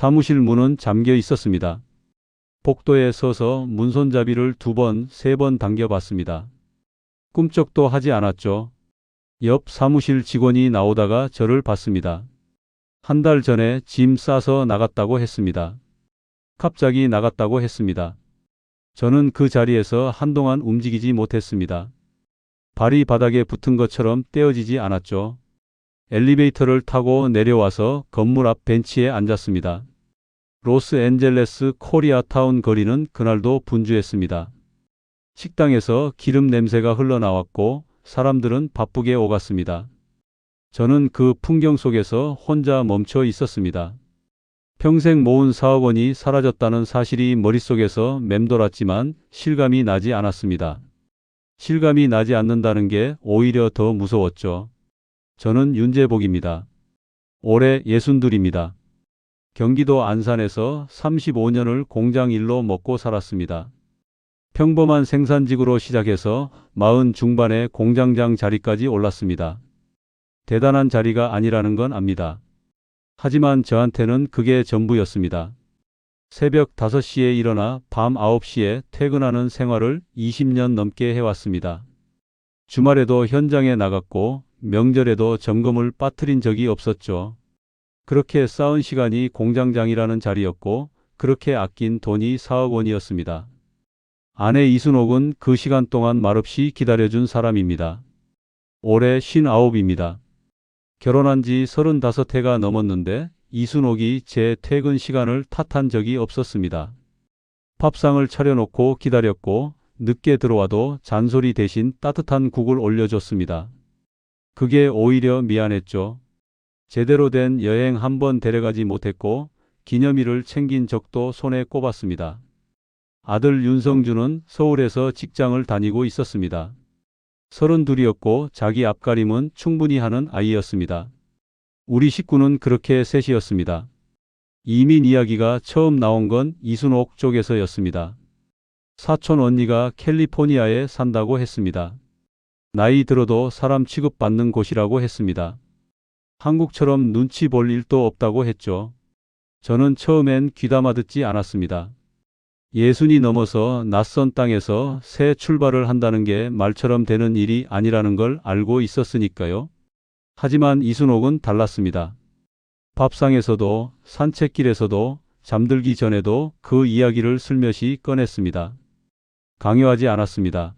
사무실 문은 잠겨 있었습니다. 복도에 서서 문손잡이를 2번, 3번 당겨봤습니다. 꿈쩍도 하지 않았죠. 옆 사무실 직원이 나오다가 저를 봤습니다. 한 달 전에 짐 싸서 나갔다고 했습니다. 갑자기 나갔다고 했습니다. 저는 그 자리에서 한동안 움직이지 못했습니다. 발이 바닥에 붙은 것처럼 떼어지지 않았죠. 엘리베이터를 타고 내려와서 건물 앞 벤치에 앉았습니다. 로스앤젤레스 코리아타운 거리는 그날도 분주했습니다. 식당에서 기름 냄새가 흘러나왔고 사람들은 바쁘게 오갔습니다. 저는 그 풍경 속에서 혼자 멈춰 있었습니다. 평생 모은 4억 원이 사라졌다는 사실이 머릿속에서 맴돌았지만 실감이 나지 않았습니다. 실감이 나지 않는다는 게 오히려 더 무서웠죠. 저는 윤재복입니다. 올해 62입니다. 경기도 안산에서 35년을 공장 일로 먹고 살았습니다. 평범한 생산직으로 시작해서 40 중반에 공장장 자리까지 올랐습니다. 대단한 자리가 아니라는 건 압니다. 하지만 저한테는 그게 전부였습니다. 새벽 5시에 일어나 밤 9시에 퇴근하는 생활을 20년 넘게 해왔습니다. 주말에도 현장에 나갔고 명절에도 점검을 빠뜨린 적이 없었죠. 그렇게 쌓은 시간이 공장장이라는 자리였고 그렇게 아낀 돈이 4억 원이었습니다. 아내 이순옥은 그 시간 동안 말없이 기다려준 사람입니다. 올해 59입니다. 결혼한 지 35해가 넘었는데 이순옥이 제 퇴근 시간을 탓한 적이 없었습니다. 밥상을 차려놓고 기다렸고 늦게 들어와도 잔소리 대신 따뜻한 국을 올려줬습니다. 그게 오히려 미안했죠. 제대로 된 여행 한 번 데려가지 못했고 기념일을 챙긴 적도 손에 꼽았습니다. 아들 윤성주는 서울에서 직장을 다니고 있었습니다. 32이었고 자기 앞가림은 충분히 하는 아이였습니다. 우리 식구는 그렇게 셋이었습니다. 이민 이야기가 처음 나온 건 이순옥 쪽에서였습니다. 사촌 언니가 캘리포니아에 산다고 했습니다. 나이 들어도 사람 취급받는 곳이라고 했습니다. 한국처럼 눈치 볼 일도 없다고 했죠. 저는 처음엔 귀담아 듣지 않았습니다. 60이 넘어서 낯선 땅에서 새 출발을 한다는 게 말처럼 되는 일이 아니라는 걸 알고 있었으니까요. 하지만 이순옥은 달랐습니다. 밥상에서도 산책길에서도 잠들기 전에도 그 이야기를 슬며시 꺼냈습니다. 강요하지 않았습니다.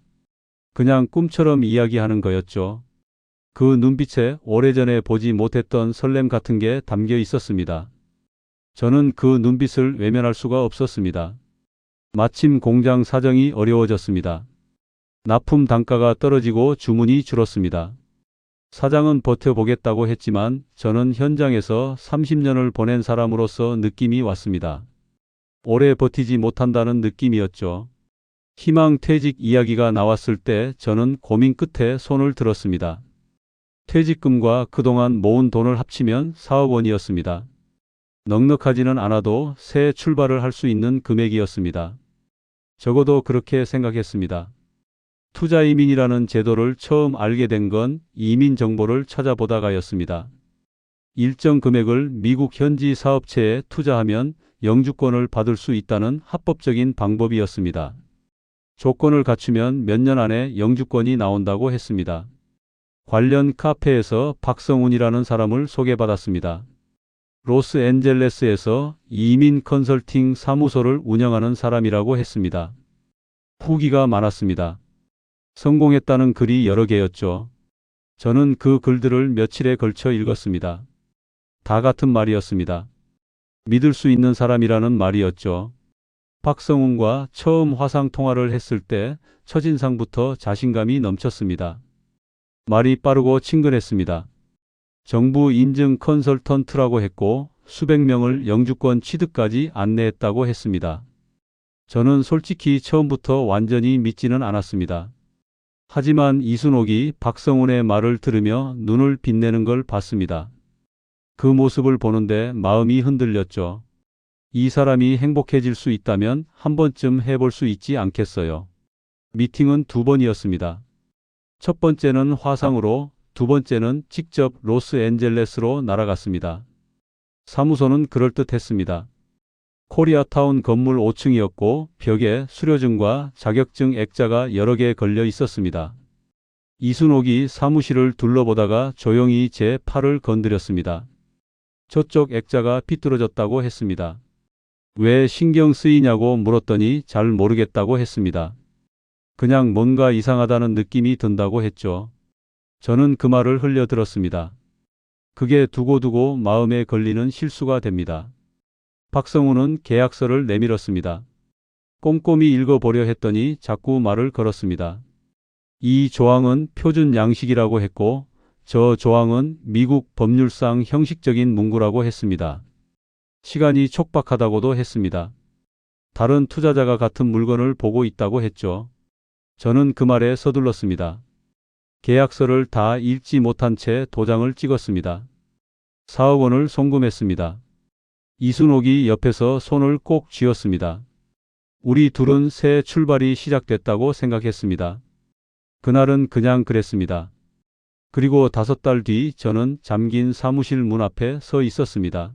그냥 꿈처럼 이야기하는 거였죠. 그 눈빛에 오래전에 보지 못했던 설렘 같은 게 담겨 있었습니다. 저는 그 눈빛을 외면할 수가 없었습니다. 마침 공장 사정이 어려워졌습니다. 납품 단가가 떨어지고 주문이 줄었습니다. 사장은 버텨보겠다고 했지만 저는 현장에서 30년을 보낸 사람으로서 느낌이 왔습니다. 오래 버티지 못한다는 느낌이었죠. 희망퇴직 이야기가 나왔을 때 저는 고민 끝에 손을 들었습니다. 퇴직금과 그동안 모은 돈을 합치면 4억 원이었습니다. 넉넉하지는 않아도 새 출발을 할 수 있는 금액이었습니다. 적어도 그렇게 생각했습니다. 투자이민이라는 제도를 처음 알게 된 건 이민 정보를 찾아보다가였습니다. 일정 금액을 미국 현지 사업체에 투자하면 영주권을 받을 수 있다는 합법적인 방법이었습니다. 조건을 갖추면 몇 년 안에 영주권이 나온다고 했습니다. 관련 카페에서 박성훈이라는 사람을 소개받았습니다. 로스앤젤레스에서 이민 컨설팅 사무소를 운영하는 사람이라고 했습니다. 후기가 많았습니다. 성공했다는 글이 여러 개였죠. 저는 그 글들을 며칠에 걸쳐 읽었습니다. 다 같은 말이었습니다. 믿을 수 있는 사람이라는 말이었죠. 박성훈과 처음 화상 통화를 했을 때 첫인상부터 자신감이 넘쳤습니다. 말이 빠르고 친근했습니다. 정부 인증 컨설턴트라고 했고 수백 명을 영주권 취득까지 안내했다고 했습니다. 저는 솔직히 처음부터 완전히 믿지는 않았습니다. 하지만 이순옥이 박성훈의 말을 들으며 눈을 빛내는 걸 봤습니다. 그 모습을 보는데 마음이 흔들렸죠. 이 사람이 행복해질 수 있다면 한 번쯤 해볼 수 있지 않겠어요. 미팅은 2번이었습니다. 첫 번째는 화상으로, 두 번째는 직접 로스앤젤레스로 날아갔습니다. 사무소는 그럴듯했습니다. 코리아타운 건물 5층이었고 벽에 수료증과 자격증 액자가 여러 개 걸려 있었습니다. 이순옥이 사무실을 둘러보다가 조용히 제 팔을 건드렸습니다. 저쪽 액자가 비뚤어졌다고 했습니다. 왜 신경 쓰이냐고 물었더니 잘 모르겠다고 했습니다. 그냥 뭔가 이상하다는 느낌이 든다고 했죠. 저는 그 말을 흘려들었습니다. 그게 두고두고 마음에 걸리는 실수가 됩니다. 박성우는 계약서를 내밀었습니다. 꼼꼼히 읽어보려 했더니 자꾸 말을 걸었습니다. 이 조항은 표준 양식이라고 했고 저 조항은 미국 법률상 형식적인 문구라고 했습니다. 시간이 촉박하다고도 했습니다. 다른 투자자가 같은 물건을 보고 있다고 했죠. 저는 그 말에 서둘렀습니다. 계약서를 다 읽지 못한 채 도장을 찍었습니다. 4억 원을 송금했습니다. 이순옥이 옆에서 손을 꼭 쥐었습니다. 우리 둘은 새 출발이 시작됐다고 생각했습니다. 그날은 그냥 그랬습니다. 그리고 5달 뒤 저는 잠긴 사무실 문 앞에 서 있었습니다.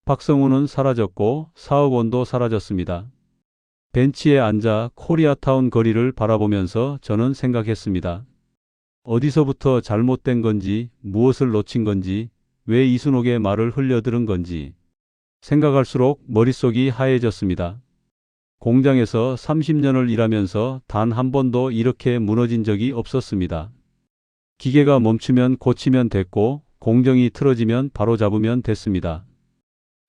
박성우는 사라졌고 4억 원도 사라졌습니다. 벤치에 앉아 코리아타운 거리를 바라보면서 저는 생각했습니다. 어디서부터 잘못된 건지, 무엇을 놓친 건지, 왜 이순옥의 말을 흘려들은 건지 생각할수록 머릿속이 하얘졌습니다. 공장에서 30년을 일하면서 단 한 번도 이렇게 무너진 적이 없었습니다. 기계가 멈추면 고치면 됐고 공정이 틀어지면 바로잡으면 됐습니다.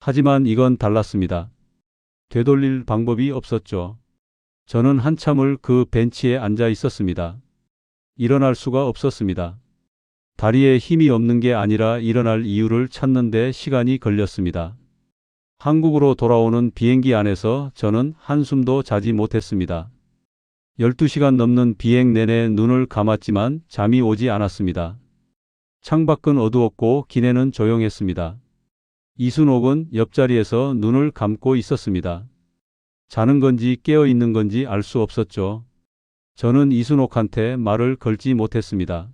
하지만 이건 달랐습니다. 되돌릴 방법이 없었죠. 저는 한참을 그 벤치에 앉아 있었습니다. 일어날 수가 없었습니다. 다리에 힘이 없는 게 아니라 일어날 이유를 찾는 데 시간이 걸렸습니다. 한국으로 돌아오는 비행기 안에서 저는 한숨도 자지 못했습니다. 12시간 넘는 비행 내내 눈을 감았지만 잠이 오지 않았습니다. 창밖은 어두웠고 기내는 조용했습니다. 이순옥은 옆자리에서 눈을 감고 있었습니다. 자는 건지 깨어 있는 건지 알 수 없었죠. 저는 이순옥한테 말을 걸지 못했습니다.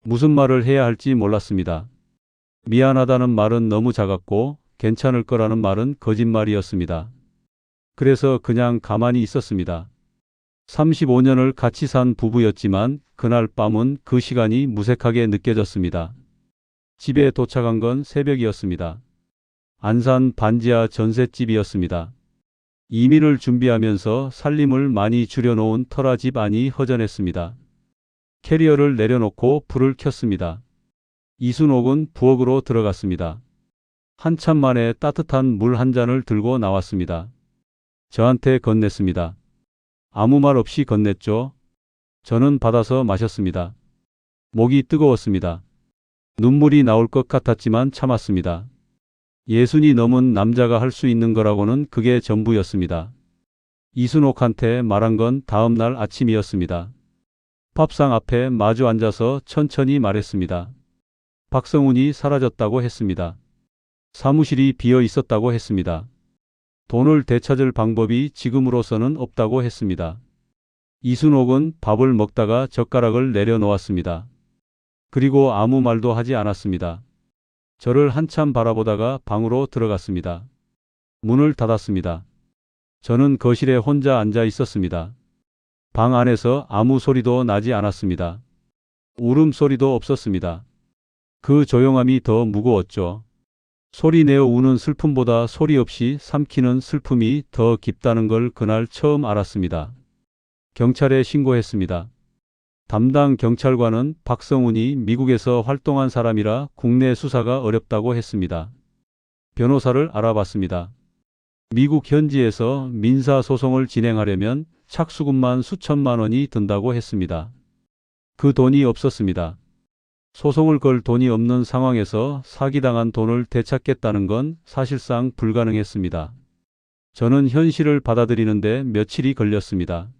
무슨 말을 해야 할지 몰랐습니다. 미안하다는 말은 너무 작았고 괜찮을 거라는 말은 거짓말이었습니다. 그래서 그냥 가만히 있었습니다. 35년을 같이 산 부부였지만 그날 밤은 그 시간이 무색하게 느껴졌습니다. 집에 도착한 건 새벽이었습니다. 안산 반지하 전셋집이었습니다. 이민을 준비하면서 살림을 많이 줄여놓은 터라 집 안이 허전했습니다. 캐리어를 내려놓고 불을 켰습니다. 이순옥은 부엌으로 들어갔습니다. 한참 만에 따뜻한 물 한 잔을 들고 나왔습니다. 저한테 건넸습니다. 아무 말 없이 건넸죠. 저는 받아서 마셨습니다. 목이 뜨거웠습니다. 눈물이 나올 것 같았지만 참았습니다. 60이 넘은 남자가 할 수 있는 거라고는 그게 전부였습니다. 이순옥한테 말한 건 다음 날 아침이었습니다. 밥상 앞에 마주 앉아서 천천히 말했습니다. 박성훈이 사라졌다고 했습니다. 사무실이 비어 있었다고 했습니다. 돈을 되찾을 방법이 지금으로서는 없다고 했습니다. 이순옥은 밥을 먹다가 젓가락을 내려놓았습니다. 그리고 아무 말도 하지 않았습니다. 저를 한참 바라보다가 방으로 들어갔습니다. 문을 닫았습니다. 저는 거실에 혼자 앉아 있었습니다. 방 안에서 아무 소리도 나지 않았습니다. 울음소리도 없었습니다. 그 조용함이 더 무거웠죠. 소리 내어 우는 슬픔보다 소리 없이 삼키는 슬픔이 더 깊다는 걸 그날 처음 알았습니다. 경찰에 신고했습니다. 담당 경찰관은 박성훈이 미국에서 활동한 사람이라 국내 수사가 어렵다고 했습니다. 변호사를 알아봤습니다. 미국 현지에서 민사소송을 진행하려면 착수금만 수천만 원이 든다고 했습니다. 그 돈이 없었습니다. 소송을 걸 돈이 없는 상황에서 사기당한 돈을 되찾겠다는 건 사실상 불가능했습니다. 저는 현실을 받아들이는데 며칠이 걸렸습니다.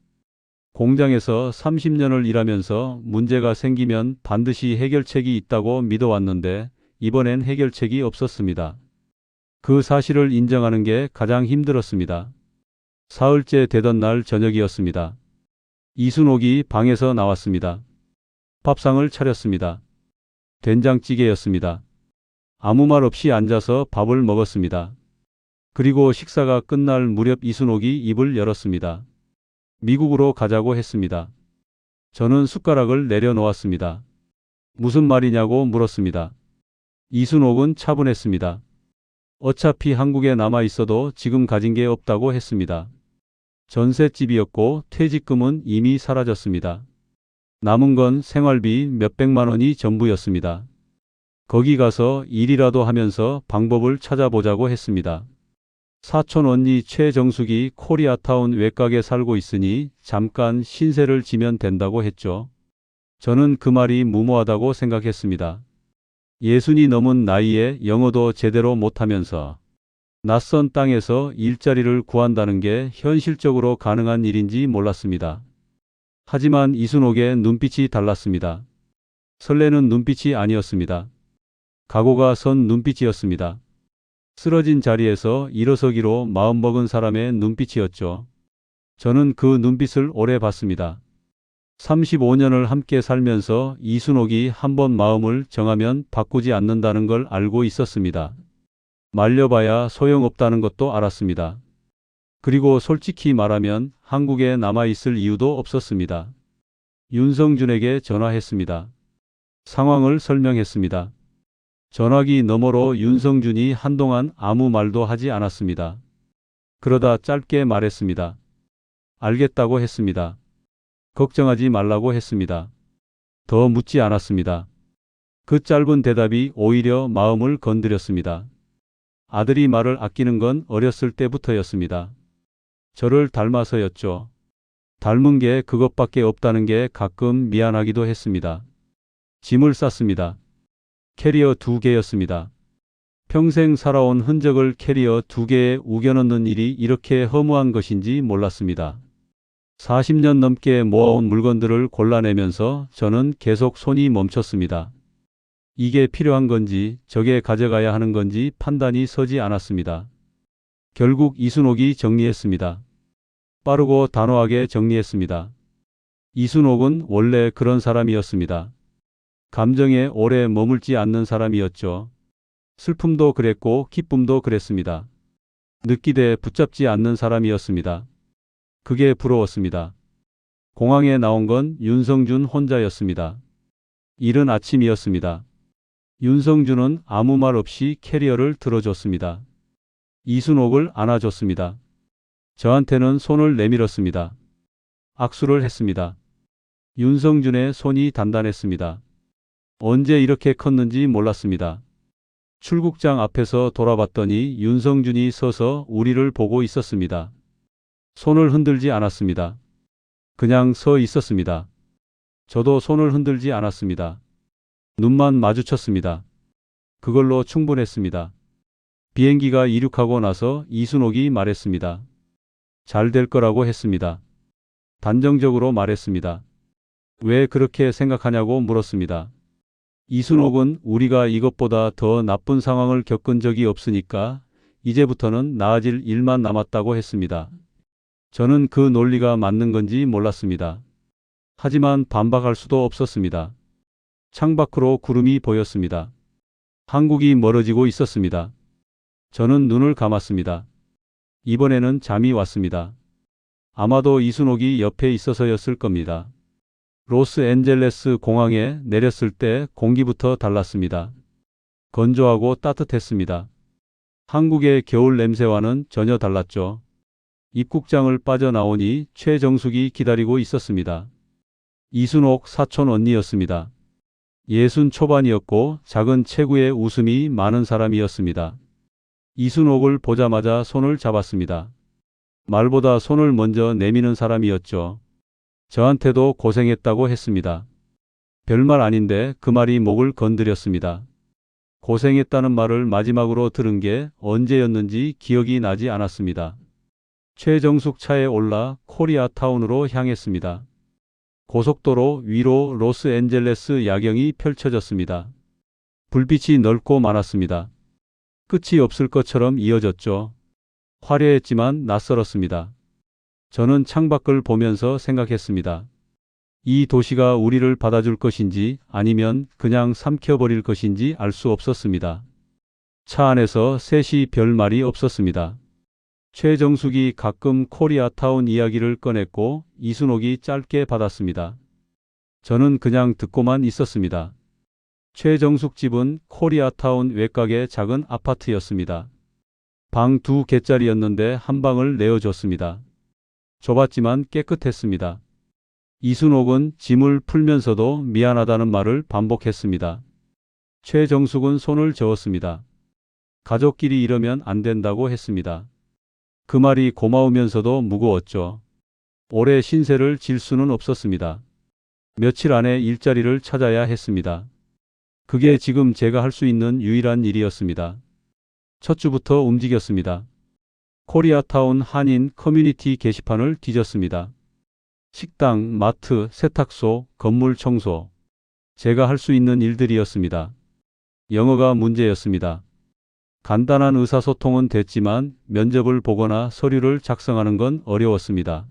공장에서 30년을 일하면서 문제가 생기면 반드시 해결책이 있다고 믿어왔는데 이번엔 해결책이 없었습니다. 그 사실을 인정하는 게 가장 힘들었습니다. 사흘째 되던 날 저녁이었습니다. 이순옥이 방에서 나왔습니다. 밥상을 차렸습니다. 된장찌개였습니다. 아무 말 없이 앉아서 밥을 먹었습니다. 그리고 식사가 끝날 무렵 이순옥이 입을 열었습니다. 미국으로 가자고 했습니다. 저는 숟가락을 내려놓았습니다. 무슨 말이냐고 물었습니다. 이순옥은 차분했습니다. 어차피 한국에 남아 있어도 지금 가진 게 없다고 했습니다. 전셋집이었고 퇴직금은 이미 사라졌습니다. 남은 건 생활비 몇백만 원이 전부였습니다. 거기 가서 일이라도 하면서 방법을 찾아보자고 했습니다. 사촌 언니 최정숙이 코리아타운 외곽에 살고 있으니 잠깐 신세를 지면 된다고 했죠. 저는 그 말이 무모하다고 생각했습니다. 60이 넘은 나이에 영어도 제대로 못하면서 낯선 땅에서 일자리를 구한다는 게 현실적으로 가능한 일인지 몰랐습니다. 하지만 이순옥의 눈빛이 달랐습니다. 설레는 눈빛이 아니었습니다. 각오가 선 눈빛이었습니다. 쓰러진 자리에서 일어서기로 마음먹은 사람의 눈빛이었죠. 저는 그 눈빛을 오래 봤습니다. 35년을 함께 살면서 이순옥이 한번 마음을 정하면 바꾸지 않는다는 걸 알고 있었습니다. 말려봐야 소용없다는 것도 알았습니다. 그리고 솔직히 말하면 한국에 남아있을 이유도 없었습니다. 윤성준에게 전화했습니다. 상황을 설명했습니다. 전화기 너머로 윤성준이 한동안 아무 말도 하지 않았습니다. 그러다 짧게 말했습니다. 알겠다고 했습니다. 걱정하지 말라고 했습니다. 더 묻지 않았습니다. 그 짧은 대답이 오히려 마음을 건드렸습니다. 아들이 말을 아끼는 건 어렸을 때부터였습니다. 저를 닮아서였죠. 닮은 게 그것밖에 없다는 게 가끔 미안하기도 했습니다. 짐을 쌌습니다. 캐리어 2개였습니다. 평생 살아온 흔적을 캐리어 2개에 우겨넣는 일이 이렇게 허무한 것인지 몰랐습니다. 40년 넘게 모아온 물건들을 골라내면서 저는 계속 손이 멈췄습니다. 이게 필요한 건지 저게 가져가야 하는 건지 판단이 서지 않았습니다. 결국 이순옥이 정리했습니다. 빠르고 단호하게 정리했습니다. 이순옥은 원래 그런 사람이었습니다. 감정에 오래 머물지 않는 사람이었죠. 슬픔도 그랬고 기쁨도 그랬습니다. 느끼되 붙잡지 않는 사람이었습니다. 그게 부러웠습니다. 공항에 나온 건 윤성준 혼자였습니다. 이른 아침이었습니다. 윤성준은 아무 말 없이 캐리어를 들어줬습니다. 이순옥을 안아줬습니다. 저한테는 손을 내밀었습니다. 악수를 했습니다. 윤성준의 손이 단단했습니다. 언제 이렇게 컸는지 몰랐습니다. 출국장 앞에서 돌아봤더니 윤성준이 서서 우리를 보고 있었습니다. 손을 흔들지 않았습니다. 그냥 서 있었습니다. 저도 손을 흔들지 않았습니다. 눈만 마주쳤습니다. 그걸로 충분했습니다. 비행기가 이륙하고 나서 이순옥이 말했습니다. 잘 될 거라고 했습니다. 단정적으로 말했습니다. 왜 그렇게 생각하냐고 물었습니다. 이순옥은 우리가 이것보다 더 나쁜 상황을 겪은 적이 없으니까 이제부터는 나아질 일만 남았다고 했습니다. 저는 그 논리가 맞는 건지 몰랐습니다. 하지만 반박할 수도 없었습니다. 창밖으로 구름이 보였습니다. 한국이 멀어지고 있었습니다. 저는 눈을 감았습니다. 이번에는 잠이 왔습니다. 아마도 이순옥이 옆에 있어서였을 겁니다. 로스앤젤레스 공항에 내렸을 때 공기부터 달랐습니다. 건조하고 따뜻했습니다. 한국의 겨울 냄새와는 전혀 달랐죠. 입국장을 빠져나오니 최정숙이 기다리고 있었습니다. 이순옥 사촌 언니였습니다. 60 초반이었고 작은 체구에 웃음이 많은 사람이었습니다. 이순옥을 보자마자 손을 잡았습니다. 말보다 손을 먼저 내미는 사람이었죠. 저한테도 고생했다고 했습니다. 별말 아닌데 그 말이 목을 건드렸습니다. 고생했다는 말을 마지막으로 들은 게 언제였는지 기억이 나지 않았습니다. 최정숙 차에 올라 코리아타운으로 향했습니다. 고속도로 위로 로스앤젤레스 야경이 펼쳐졌습니다. 불빛이 넓고 많았습니다. 끝이 없을 것처럼 이어졌죠. 화려했지만 낯설었습니다. 저는 창밖을 보면서 생각했습니다. 이 도시가 우리를 받아줄 것인지 아니면 그냥 삼켜버릴 것인지 알 수 없었습니다. 차 안에서 셋이 별 말이 없었습니다. 최정숙이 가끔 코리아타운 이야기를 꺼냈고 이순옥이 짧게 받았습니다. 저는 그냥 듣고만 있었습니다. 최정숙 집은 코리아타운 외곽의 작은 아파트였습니다. 방 2개짜리였는데 한 방을 내어줬습니다. 좁았지만 깨끗했습니다. 이순옥은 짐을 풀면서도 미안하다는 말을 반복했습니다. 최정숙은 손을 저었습니다. 가족끼리 이러면 안 된다고 했습니다. 그 말이 고마우면서도 무거웠죠. 오래 신세를 질 수는 없었습니다. 며칠 안에 일자리를 찾아야 했습니다. 그게 지금 제가 할 수 있는 유일한 일이었습니다. 첫 주부터 움직였습니다. 코리아타운 한인 커뮤니티 게시판을 뒤졌습니다. 식당, 마트, 세탁소, 건물 청소. 제가 할 수 있는 일들이었습니다. 영어가 문제였습니다. 간단한 의사소통은 됐지만 면접을 보거나 서류를 작성하는 건 어려웠습니다.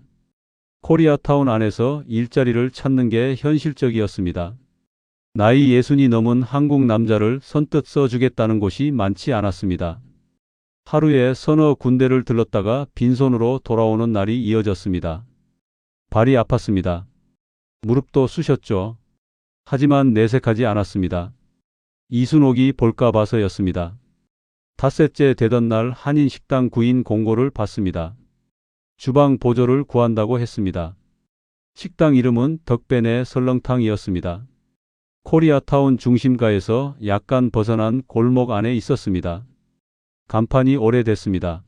코리아타운 안에서 일자리를 찾는 게 현실적이었습니다. 나이 60이 넘은 한국 남자를 선뜻 써주겠다는 곳이 많지 않았습니다. 하루에 서너 군데를 들렀다가 빈손으로 돌아오는 날이 이어졌습니다. 발이 아팠습니다. 무릎도 쑤셨죠. 하지만 내색하지 않았습니다. 이순옥이 볼까 봐서였습니다. 닷새째 되던 날 한인 식당 구인 공고를 봤습니다. 주방 보조를 구한다고 했습니다. 식당 이름은 덕배네 설렁탕이었습니다. 코리아타운 중심가에서 약간 벗어난 골목 안에 있었습니다. 간판이 오래됐습니다.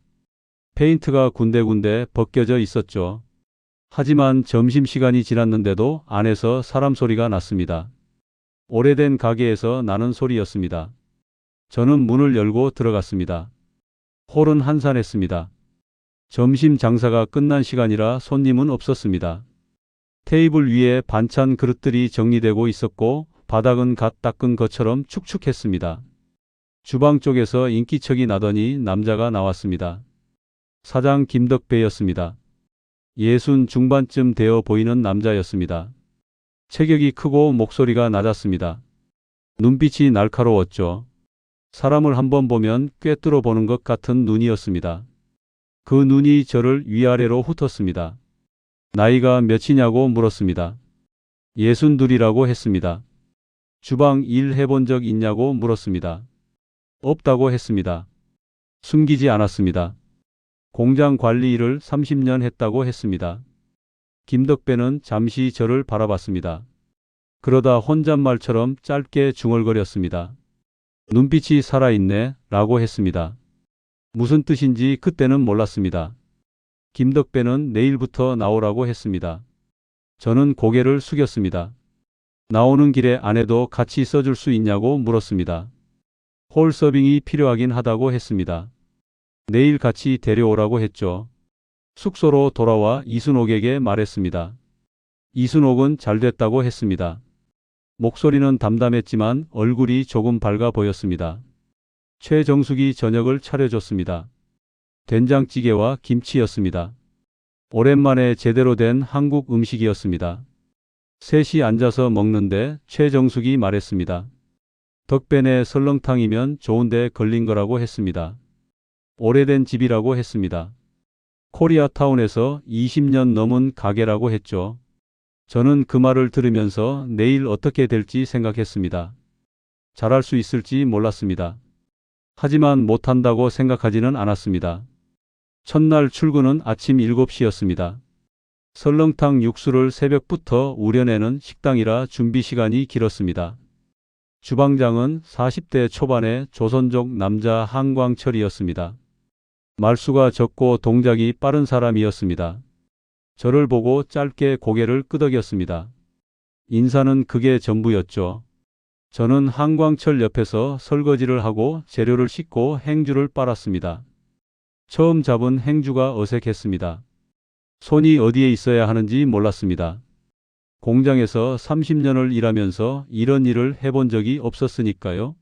페인트가 군데군데 벗겨져 있었죠. 하지만 점심시간이 지났는데도 안에서 사람 소리가 났습니다. 오래된 가게에서 나는 소리였습니다. 저는 문을 열고 들어갔습니다. 홀은 한산했습니다. 점심 장사가 끝난 시간이라 손님은 없었습니다. 테이블 위에 반찬 그릇들이 정리되고 있었고 바닥은 갓 닦은 것처럼 축축했습니다. 주방 쪽에서 인기척이 나더니 남자가 나왔습니다. 사장 김덕배였습니다. 60 중반쯤 되어 보이는 남자였습니다. 체격이 크고 목소리가 낮았습니다. 눈빛이 날카로웠죠. 사람을 한번 보면 꿰뚫어 보는 것 같은 눈이었습니다. 그 눈이 저를 위아래로 훑었습니다. 나이가 몇이냐고 물었습니다. 62이라고 했습니다. 주방 일 해본 적 있냐고 물었습니다. 없다고 했습니다. 숨기지 않았습니다. 공장 관리 일을 30년 했다고 했습니다. 김덕배는 잠시 저를 바라봤습니다. 그러다 혼잣말처럼 짧게 중얼거렸습니다. 눈빛이 살아있네 라고 했습니다. 무슨 뜻인지 그때는 몰랐습니다. 김덕배는 내일부터 나오라고 했습니다. 저는 고개를 숙였습니다. 나오는 길에 아내도 같이 써줄 수 있냐고 물었습니다. 홀 서빙이 필요하긴 하다고 했습니다. 내일 같이 데려오라고 했죠. 숙소로 돌아와 이순옥에게 말했습니다. 이순옥은 잘 됐다고 했습니다. 목소리는 담담했지만 얼굴이 조금 밝아 보였습니다. 최정숙이 저녁을 차려줬습니다. 된장찌개와 김치였습니다. 오랜만에 제대로 된 한국 음식이었습니다. 셋이 앉아서 먹는데 최정숙이 말했습니다. 덕배네 설렁탕이면 좋은데 걸린 거라고 했습니다. 오래된 집이라고 했습니다. 코리아타운에서 20년 넘은 가게라고 했죠. 저는 그 말을 들으면서 내일 어떻게 될지 생각했습니다. 잘할 수 있을지 몰랐습니다. 하지만 못한다고 생각하지는 않았습니다. 첫날 출근은 아침 7시였습니다. 설렁탕 육수를 새벽부터 우려내는 식당이라 준비 시간이 길었습니다. 주방장은 40대 초반의 조선족 남자 한광철이었습니다. 말수가 적고 동작이 빠른 사람이었습니다. 저를 보고 짧게 고개를 끄덕였습니다. 인사는 그게 전부였죠. 저는 한광철 옆에서 설거지를 하고 재료를 씻고 행주를 빨았습니다. 처음 잡은 행주가 어색했습니다. 손이 어디에 있어야 하는지 몰랐습니다. 공장에서 30년을 일하면서 이런 일을 해본 적이 없었으니까요.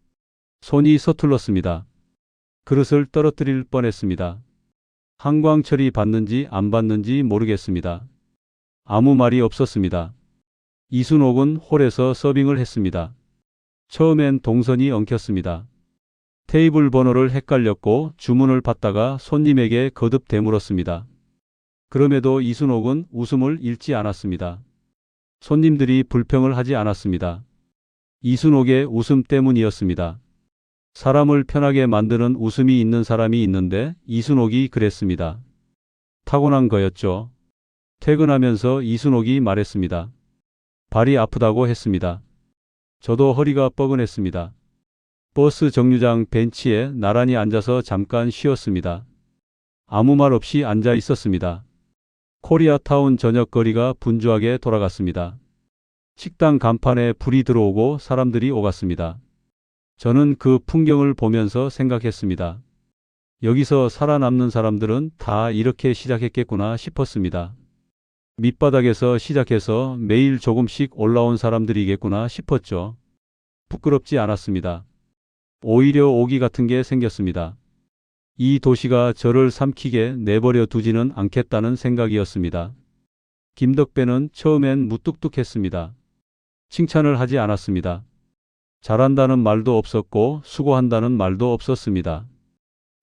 손이 서툴렀습니다. 그릇을 떨어뜨릴 뻔했습니다. 한광철이 받는지 안 받는지 모르겠습니다. 아무 말이 없었습니다. 이순옥은 홀에서 서빙을 했습니다. 처음엔 동선이 엉켰습니다. 테이블 번호를 헷갈렸고 주문을 받다가 손님에게 거듭 되물었습니다. 그럼에도 이순옥은 웃음을 잃지 않았습니다. 손님들이 불평을 하지 않았습니다. 이순옥의 웃음 때문이었습니다. 사람을 편하게 만드는 웃음이 있는 사람이 있는데 이순옥이 그랬습니다. 타고난 거였죠. 퇴근하면서 이순옥이 말했습니다. 발이 아프다고 했습니다. 저도 허리가 뻐근했습니다. 버스 정류장 벤치에 나란히 앉아서 잠깐 쉬었습니다. 아무 말 없이 앉아 있었습니다. 코리아타운 저녁거리가 분주하게 돌아갔습니다. 식당 간판에 불이 들어오고 사람들이 오갔습니다. 저는 그 풍경을 보면서 생각했습니다. 여기서 살아남는 사람들은 다 이렇게 시작했겠구나 싶었습니다. 밑바닥에서 시작해서 매일 조금씩 올라온 사람들이겠구나 싶었죠. 부끄럽지 않았습니다. 오히려 오기 같은 게 생겼습니다. 이 도시가 저를 삼키게 내버려 두지는 않겠다는 생각이었습니다. 김덕배는 처음엔 무뚝뚝했습니다. 칭찬을 하지 않았습니다. 잘한다는 말도 없었고 수고한다는 말도 없었습니다.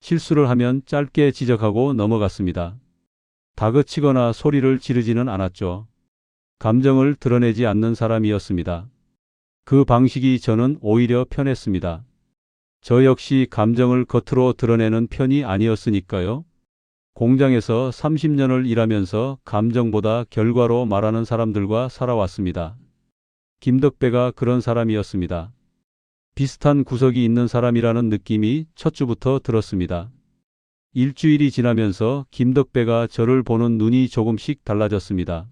실수를 하면 짧게 지적하고 넘어갔습니다. 다그치거나 소리를 지르지는 않았죠. 감정을 드러내지 않는 사람이었습니다. 그 방식이 저는 오히려 편했습니다. 저 역시 감정을 겉으로 드러내는 편이 아니었으니까요. 공장에서 30년을 일하면서 감정보다 결과로 말하는 사람들과 살아왔습니다. 김덕배가 그런 사람이었습니다. 비슷한 구석이 있는 사람이라는 느낌이 첫 주부터 들었습니다. 일주일이 지나면서 김덕배가 저를 보는 눈이 조금씩 달라졌습니다.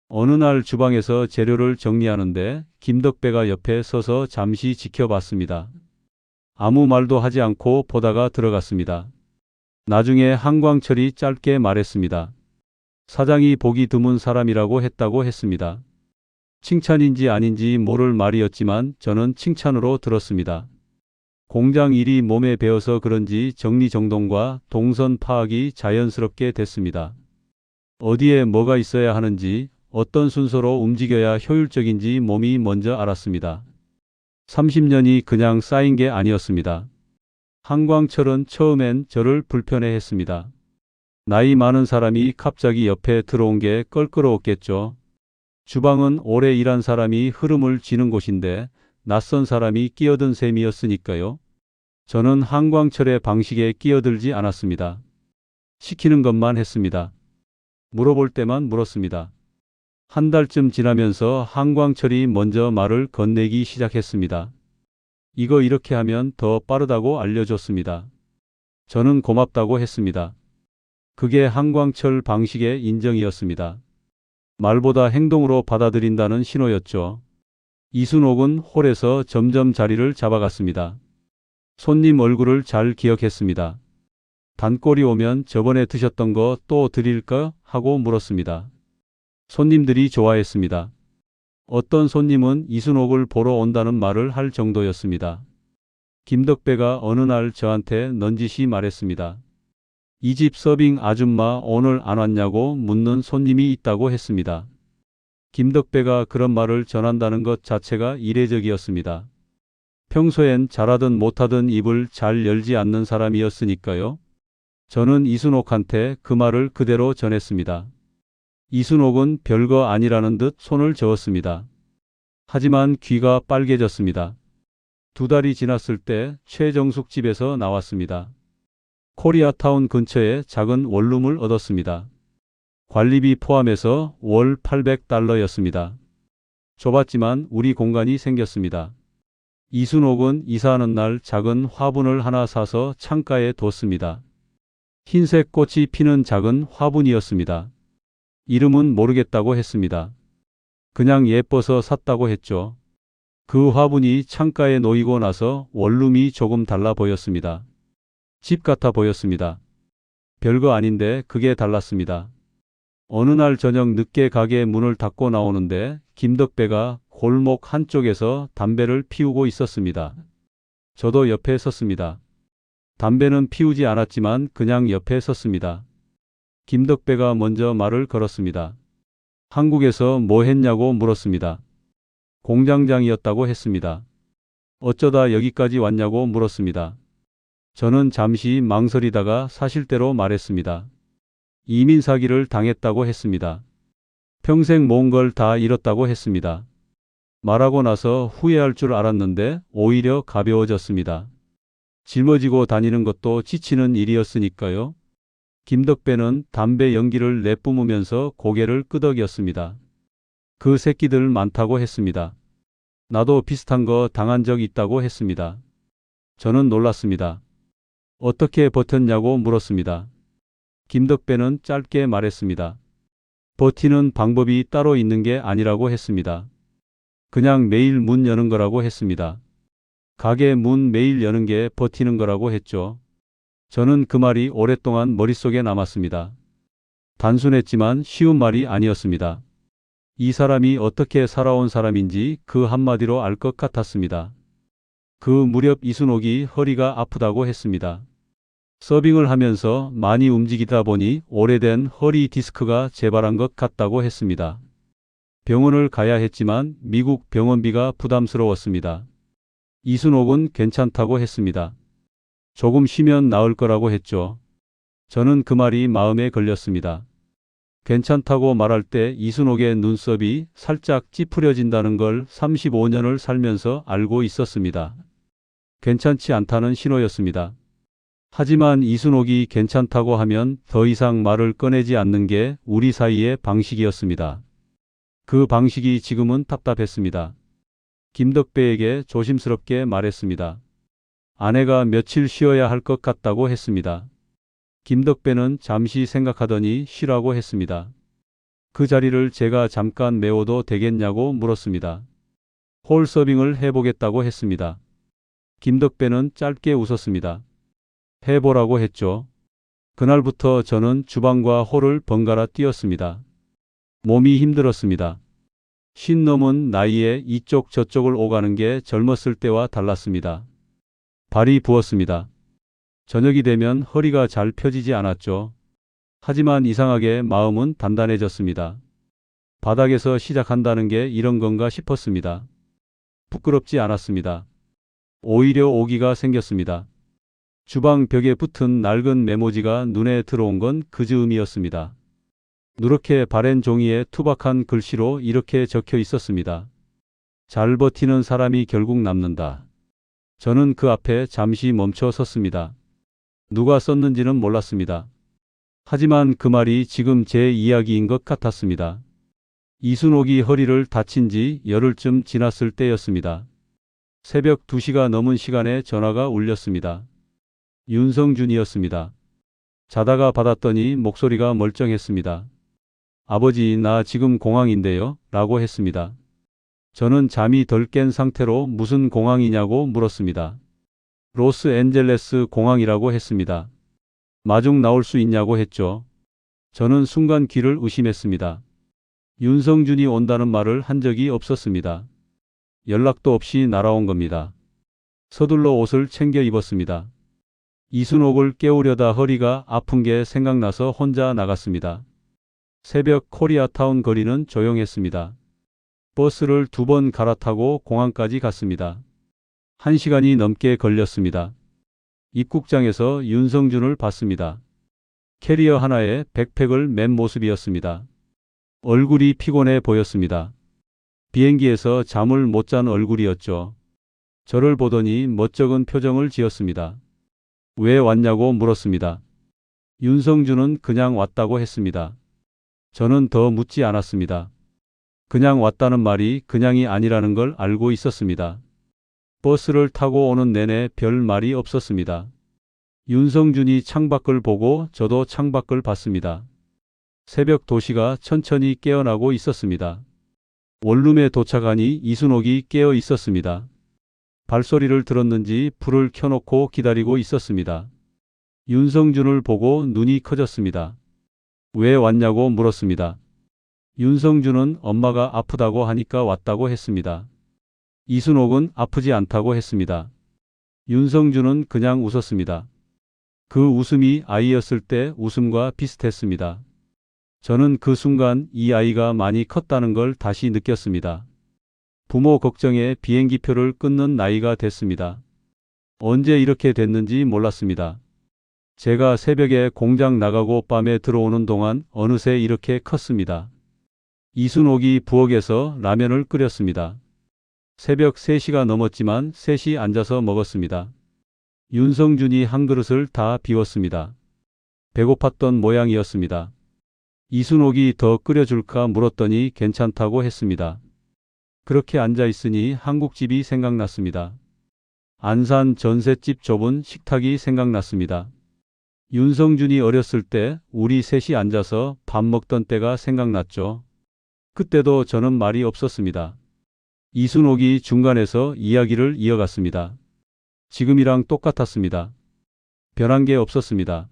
어느 날 주방에서 재료를 정리하는데 김덕배가 옆에 서서 잠시 지켜봤습니다. 아무 말도 하지 않고 보다가 들어갔습니다. 나중에 한광철이 짧게 말했습니다. 사장이 보기 드문 사람이라고 했다고 했습니다. 칭찬인지 아닌지 모를 말이었지만 저는 칭찬으로 들었습니다. 공장 일이 몸에 배어서 그런지 정리정돈과 동선 파악이 자연스럽게 됐습니다. 어디에 뭐가 있어야 하는지, 어떤 순서로 움직여야 효율적인지 몸이 먼저 알았습니다. 30년이 그냥 쌓인 게 아니었습니다. 한광철은 처음엔 저를 불편해했습니다. 나이 많은 사람이 갑자기 옆에 들어온 게 껄끄러웠겠죠. 주방은 오래 일한 사람이 흐름을 쥐는 곳인데 낯선 사람이 끼어든 셈이었으니까요. 저는 한광철의 방식에 끼어들지 않았습니다. 시키는 것만 했습니다. 물어볼 때만 물었습니다. 한 달쯤 지나면서 한광철이 먼저 말을 건네기 시작했습니다. 이거 이렇게 하면 더 빠르다고 알려줬습니다. 저는 고맙다고 했습니다. 그게 한광철 방식의 인정이었습니다. 말보다 행동으로 받아들인다는 신호였죠. 이순옥은 홀에서 점점 자리를 잡아갔습니다. 손님 얼굴을 잘 기억했습니다. 단골이 오면 저번에 드셨던 거 또 드릴까? 하고 물었습니다. 손님들이 좋아했습니다. 어떤 손님은 이순옥을 보러 온다는 말을 할 정도였습니다. 김덕배가 어느 날 저한테 넌지시 말했습니다. 이 집 서빙 아줌마 오늘 안 왔냐고 묻는 손님이 있다고 했습니다. 김덕배가 그런 말을 전한다는 것 자체가 이례적이었습니다. 평소엔 잘하든 못하든 입을 잘 열지 않는 사람이었으니까요. 저는 이순옥한테 그 말을 그대로 전했습니다. 이순옥은 별거 아니라는 듯 손을 저었습니다. 하지만 귀가 빨개졌습니다. 2달이 지났을 때 최정숙 집에서 나왔습니다. 코리아타운 근처에 작은 원룸을 얻었습니다. 관리비 포함해서 월 $800였습니다. 좁았지만 우리 공간이 생겼습니다. 이순옥은 이사하는 날 작은 화분을 하나 사서 창가에 뒀습니다. 흰색 꽃이 피는 작은 화분이었습니다. 이름은 모르겠다고 했습니다. 그냥 예뻐서 샀다고 했죠. 그 화분이 창가에 놓이고 나서 원룸이 조금 달라 보였습니다. 집 같아 보였습니다. 별거 아닌데 그게 달랐습니다. 어느 날 저녁 늦게 가게 문을 닫고 나오는데 김덕배가 골목 한쪽에서 담배를 피우고 있었습니다. 저도 옆에 섰습니다. 담배는 피우지 않았지만 그냥 옆에 섰습니다. 김덕배가 먼저 말을 걸었습니다. 한국에서 뭐 했냐고 물었습니다. 공장장이었다고 했습니다. 어쩌다 여기까지 왔냐고 물었습니다. 저는 잠시 망설이다가 사실대로 말했습니다. 이민 사기를 당했다고 했습니다. 평생 모은 걸 다 잃었다고 했습니다. 말하고 나서 후회할 줄 알았는데 오히려 가벼워졌습니다. 짊어지고 다니는 것도 지치는 일이었으니까요. 김덕배는 담배 연기를 내뿜으면서 고개를 끄덕였습니다. 그 새끼들 많다고 했습니다. 나도 비슷한 거 당한 적 있다고 했습니다. 저는 놀랐습니다. 어떻게 버텼냐고 물었습니다. 김덕배는 짧게 말했습니다. 버티는 방법이 따로 있는 게 아니라고 했습니다. 그냥 매일 문 여는 거라고 했습니다. 가게 문 매일 여는 게 버티는 거라고 했죠. 저는 그 말이 오랫동안 머릿속에 남았습니다. 단순했지만 쉬운 말이 아니었습니다. 이 사람이 어떻게 살아온 사람인지 그 한마디로 알 것 같았습니다. 그 무렵 이순옥이 허리가 아프다고 했습니다. 서빙을 하면서 많이 움직이다 보니 오래된 허리 디스크가 재발한 것 같다고 했습니다. 병원을 가야 했지만 미국 병원비가 부담스러웠습니다. 이순옥은 괜찮다고 했습니다. 조금 쉬면 나을 거라고 했죠. 저는 그 말이 마음에 걸렸습니다. 괜찮다고 말할 때 이순옥의 눈썹이 살짝 찌푸려진다는 걸 35년을 살면서 알고 있었습니다. 괜찮지 않다는 신호였습니다. 하지만 이순옥이 괜찮다고 하면 더 이상 말을 꺼내지 않는 게 우리 사이의 방식이었습니다. 그 방식이 지금은 답답했습니다. 김덕배에게 조심스럽게 말했습니다. 아내가 며칠 쉬어야 할 것 같다고 했습니다. 김덕배는 잠시 생각하더니 쉬라고 했습니다. 그 자리를 제가 잠깐 메워도 되겠냐고 물었습니다. 홀 서빙을 해보겠다고 했습니다. 김덕배는 짧게 웃었습니다. 해보라고 했죠. 그날부터 저는 주방과 홀을 번갈아 뛰었습니다. 몸이 힘들었습니다. 50 넘은 나이에 이쪽 저쪽을 오가는 게 젊었을 때와 달랐습니다. 발이 부었습니다. 저녁이 되면 허리가 잘 펴지지 않았죠. 하지만 이상하게 마음은 단단해졌습니다. 바닥에서 시작한다는 게 이런 건가 싶었습니다. 부끄럽지 않았습니다. 오히려 오기가 생겼습니다. 주방 벽에 붙은 낡은 메모지가 눈에 들어온 건 그 즈음이었습니다. 누렇게 바랜 종이에 투박한 글씨로 이렇게 적혀 있었습니다. 잘 버티는 사람이 결국 남는다. 저는 그 앞에 잠시 멈춰 섰습니다. 누가 썼는지는 몰랐습니다. 하지만 그 말이 지금 제 이야기인 것 같았습니다. 이순옥이 허리를 다친 지 열흘쯤 지났을 때였습니다. 새벽 2시가 넘은 시간에 전화가 울렸습니다. 윤성준이었습니다. 자다가 받았더니 목소리가 멀쩡했습니다. 아버지, 나 지금 공항인데요? 라고 했습니다. 저는 잠이 덜 깬 상태로 무슨 공항이냐고 물었습니다. 로스앤젤레스 공항이라고 했습니다. 마중 나올 수 있냐고 했죠. 저는 순간 귀를 의심했습니다. 윤성준이 온다는 말을 한 적이 없었습니다. 연락도 없이 날아온 겁니다. 서둘러 옷을 챙겨 입었습니다. 이순옥을 깨우려다 허리가 아픈 게 생각나서 혼자 나갔습니다. 새벽 코리아타운 거리는 조용했습니다. 버스를 2번 갈아타고 공항까지 갔습니다. 1시간이 넘게 걸렸습니다. 입국장에서 윤성준을 봤습니다. 캐리어 하나에 백팩을 맨 모습이었습니다. 얼굴이 피곤해 보였습니다. 비행기에서 잠을 못 잔 얼굴이었죠. 저를 보더니 멋쩍은 표정을 지었습니다. 왜 왔냐고 물었습니다. 윤성준은 그냥 왔다고 했습니다. 저는 더 묻지 않았습니다. 그냥 왔다는 말이 그냥이 아니라는 걸 알고 있었습니다. 버스를 타고 오는 내내 별 말이 없었습니다. 윤성준이 창밖을 보고 저도 창밖을 봤습니다. 새벽 도시가 천천히 깨어나고 있었습니다. 원룸에 도착하니 이순옥이 깨어 있었습니다. 발소리를 들었는지 불을 켜놓고 기다리고 있었습니다. 윤성준을 보고 눈이 커졌습니다. 왜 왔냐고 물었습니다. 윤성준은 엄마가 아프다고 하니까 왔다고 했습니다. 이순옥은 아프지 않다고 했습니다. 윤성준은 그냥 웃었습니다. 그 웃음이 아이였을 때 웃음과 비슷했습니다. 저는 그 순간 이 아이가 많이 컸다는 걸 다시 느꼈습니다. 부모 걱정에 비행기표를 끊는 나이가 됐습니다. 언제 이렇게 됐는지 몰랐습니다. 제가 새벽에 공장 나가고 밤에 들어오는 동안 어느새 이렇게 컸습니다. 이순옥이 부엌에서 라면을 끓였습니다. 새벽 3시가 넘었지만 셋이 앉아서 먹었습니다. 윤성준이 한 그릇을 다 비웠습니다. 배고팠던 모양이었습니다. 이순옥이 더 끓여줄까 물었더니 괜찮다고 했습니다. 그렇게 앉아 있으니 한국집이 생각났습니다. 안산 전셋집 좁은 식탁이 생각났습니다. 윤성준이 어렸을 때 우리 셋이 앉아서 밥 먹던 때가 생각났죠. 그때도 저는 말이 없었습니다. 이순옥이 중간에서 이야기를 이어갔습니다. 지금이랑 똑같았습니다. 변한 게 없었습니다.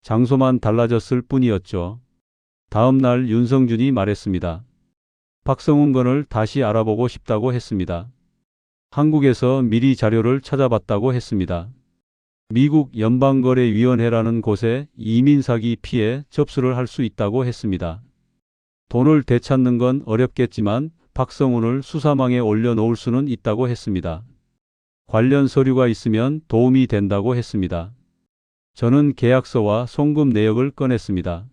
장소만 달라졌을 뿐이었죠. 다음 날 윤성준이 말했습니다. 박성훈 건을 다시 알아보고 싶다고 했습니다. 한국에서 미리 자료를 찾아봤다고 했습니다. 미국 연방거래위원회라는 곳에 이민 사기 피해 접수를 할 수 있다고 했습니다. 돈을 되찾는 건 어렵겠지만 박성훈을 수사망에 올려놓을 수는 있다고 했습니다. 관련 서류가 있으면 도움이 된다고 했습니다. 저는 계약서와 송금 내역을 꺼냈습니다.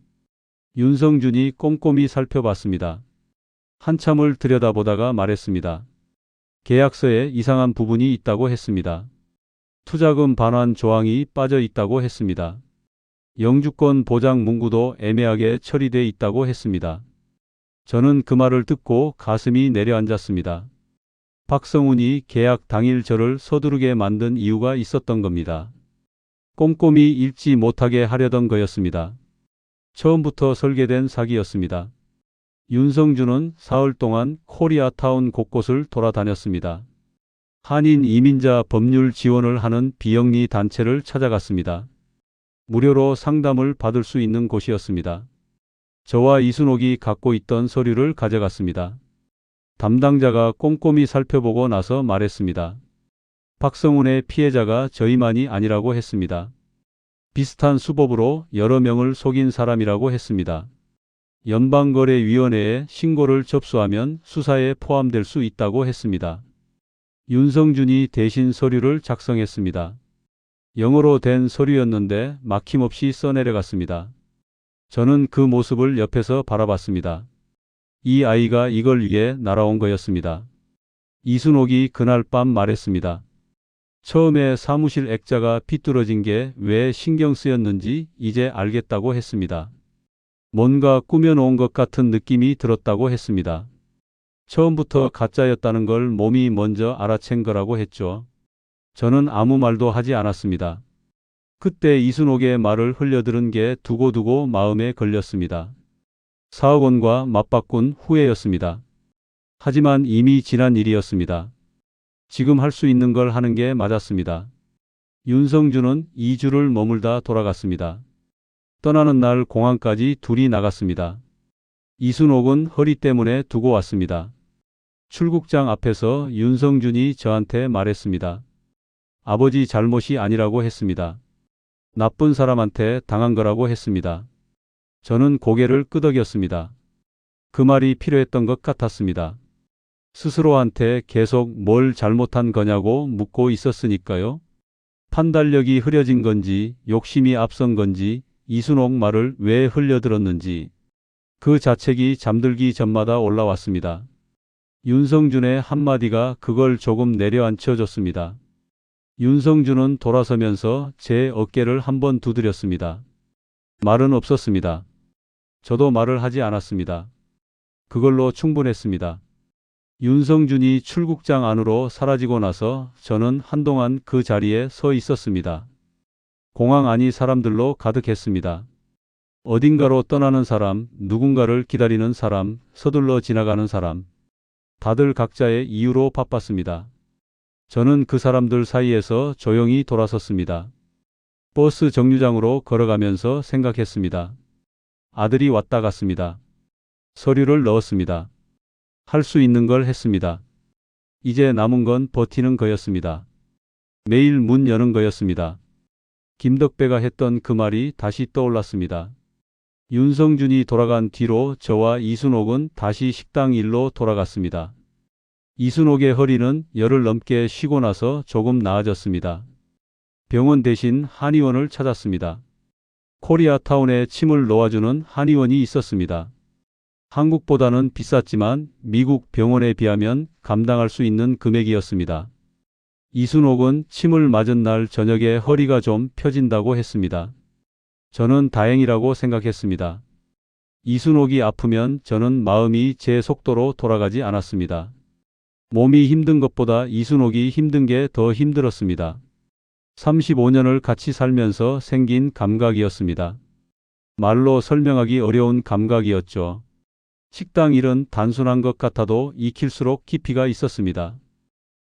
윤성준이 꼼꼼히 살펴봤습니다. 한참을 들여다보다가 말했습니다. 계약서에 이상한 부분이 있다고 했습니다. 투자금 반환 조항이 빠져 있다고 했습니다. 영주권 보장 문구도 애매하게 처리돼 있다고 했습니다. 저는 그 말을 듣고 가슴이 내려앉았습니다. 박성훈이 계약 당일 저를 서두르게 만든 이유가 있었던 겁니다. 꼼꼼히 읽지 못하게 하려던 거였습니다. 처음부터 설계된 사기였습니다. 윤성준은 사흘 동안 코리아타운 곳곳을 돌아다녔습니다. 한인 이민자 법률 지원을 하는 비영리 단체를 찾아갔습니다. 무료로 상담을 받을 수 있는 곳이었습니다. 저와 이순옥이 갖고 있던 서류를 가져갔습니다. 담당자가 꼼꼼히 살펴보고 나서 말했습니다. 박성훈의 피해자가 저희만이 아니라고 했습니다. 비슷한 수법으로 여러 명을 속인 사람이라고 했습니다. 연방거래위원회에 신고를 접수하면 수사에 포함될 수 있다고 했습니다. 윤성준이 대신 서류를 작성했습니다. 영어로 된 서류였는데 막힘없이 써내려갔습니다. 저는 그 모습을 옆에서 바라봤습니다. 이 아이가 이걸 위해 날아온 거였습니다. 이순옥이 그날 밤 말했습니다. 처음에 사무실 액자가 삐뚤어진 게 왜 신경 쓰였는지 이제 알겠다고 했습니다. 뭔가 꾸며놓은 것 같은 느낌이 들었다고 했습니다. 처음부터 가짜였다는 걸 몸이 먼저 알아챈 거라고 했죠. 저는 아무 말도 하지 않았습니다. 그때 이순옥의 말을 흘려들은 게 두고두고 마음에 걸렸습니다. 4억 원과 맞바꾼 후회였습니다. 하지만 이미 지난 일이었습니다. 지금 할 수 있는 걸 하는 게 맞았습니다. 윤성준은 2주를 머물다 돌아갔습니다. 떠나는 날 공항까지 둘이 나갔습니다. 이순옥은 허리 때문에 두고 왔습니다. 출국장 앞에서 윤성준이 저한테 말했습니다. 아버지 잘못이 아니라고 했습니다. 나쁜 사람한테 당한 거라고 했습니다. 저는 고개를 끄덕였습니다. 그 말이 필요했던 것 같았습니다. 스스로한테 계속 뭘 잘못한 거냐고 묻고 있었으니까요. 판단력이 흐려진 건지 욕심이 앞선 건지 이순옥 말을 왜 흘려들었는지 그 자책이 잠들기 전마다 올라왔습니다. 윤성준의 한마디가 그걸 조금 내려앉혀줬습니다. 윤성준은 돌아서면서 제 어깨를 한번 두드렸습니다. 말은 없었습니다. 저도 말을 하지 않았습니다. 그걸로 충분했습니다. 윤성준이 출국장 안으로 사라지고 나서 저는 한동안 그 자리에 서 있었습니다. 공항 안이 사람들로 가득했습니다. 어딘가로 떠나는 사람, 누군가를 기다리는 사람, 서둘러 지나가는 사람. 다들 각자의 이유로 바빴습니다. 저는 그 사람들 사이에서 조용히 돌아섰습니다. 버스 정류장으로 걸어가면서 생각했습니다. 아들이 왔다 갔습니다. 서류를 넣었습니다. 할 수 있는 걸 했습니다. 이제 남은 건 버티는 거였습니다. 매일 문 여는 거였습니다. 김덕배가 했던 그 말이 다시 떠올랐습니다. 윤성준이 돌아간 뒤로 저와 이순옥은 다시 식당 일로 돌아갔습니다. 이순옥의 허리는 열흘 넘게 쉬고 나서 조금 나아졌습니다. 병원 대신 한의원을 찾았습니다. 코리아타운에 침을 놓아주는 한의원이 있었습니다. 한국보다는 비쌌지만 미국 병원에 비하면 감당할 수 있는 금액이었습니다. 이순옥은 침을 맞은 날 저녁에 허리가 좀 펴진다고 했습니다. 저는 다행이라고 생각했습니다. 이순옥이 아프면 저는 마음이 제 속도로 돌아가지 않았습니다. 몸이 힘든 것보다 이순옥이 힘든 게 더 힘들었습니다. 35년을 같이 살면서 생긴 감각이었습니다. 말로 설명하기 어려운 감각이었죠. 식당 일은 단순한 것 같아도 익힐수록 깊이가 있었습니다.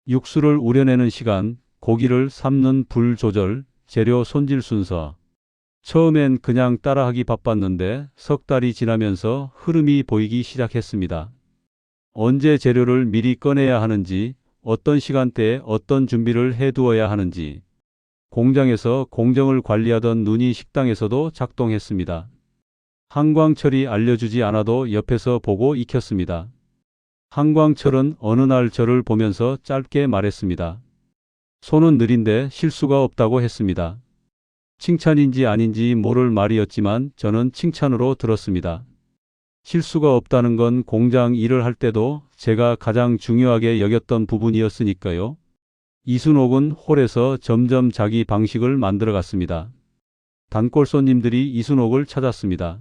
육수를 우려내는 시간, 고기를 삶는 불 조절, 재료 손질 순서. 처음엔 그냥 따라하기 바빴는데 석 달이 지나면서 흐름이 보이기 시작했습니다. 언제 재료를 미리 꺼내야 하는지, 어떤 시간대에 어떤 준비를 해두어야 하는지. 공장에서 공정을 관리하던 눈이 식당에서도 작동했습니다. 한광철이 알려주지 않아도 옆에서 보고 익혔습니다. 한광철은 어느 날 저를 보면서 짧게 말했습니다. 손은 느린데 실수가 없다고 했습니다. 칭찬인지 아닌지 모를 말이었지만 저는 칭찬으로 들었습니다. 실수가 없다는 건 공장 일을 할 때도 제가 가장 중요하게 여겼던 부분이었으니까요. 이순옥은 홀에서 점점 자기 방식을 만들어갔습니다. 단골 손님들이 이순옥을 찾았습니다.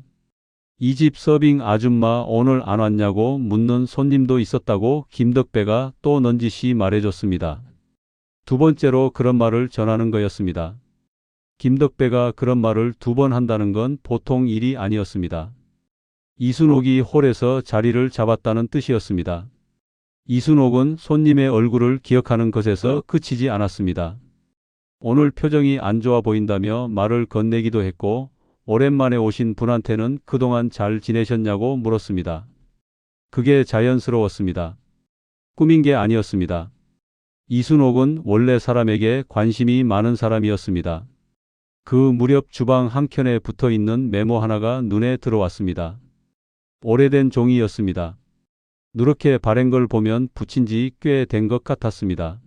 이 집 서빙 아줌마 오늘 안 왔냐고 묻는 손님도 있었다고 김덕배가 또 넌지시 말해줬습니다. 두 번째로 그런 말을 전하는 거였습니다. 김덕배가 그런 말을 두 번 한다는 건 보통 일이 아니었습니다. 이순옥이 홀에서 자리를 잡았다는 뜻이었습니다. 이순옥은 손님의 얼굴을 기억하는 것에서 그치지 않았습니다. 오늘 표정이 안 좋아 보인다며 말을 건네기도 했고 오랜만에 오신 분한테는 그동안 잘 지내셨냐고 물었습니다. 그게 자연스러웠습니다. 꾸민 게 아니었습니다. 이순옥은 원래 사람에게 관심이 많은 사람이었습니다. 그 무렵 주방 한켠에 붙어 있는 메모 하나가 눈에 들어왔습니다. 오래된 종이였습니다. 누렇게 바랜 걸 보면 붙인 지 꽤 된 것 같았습니다.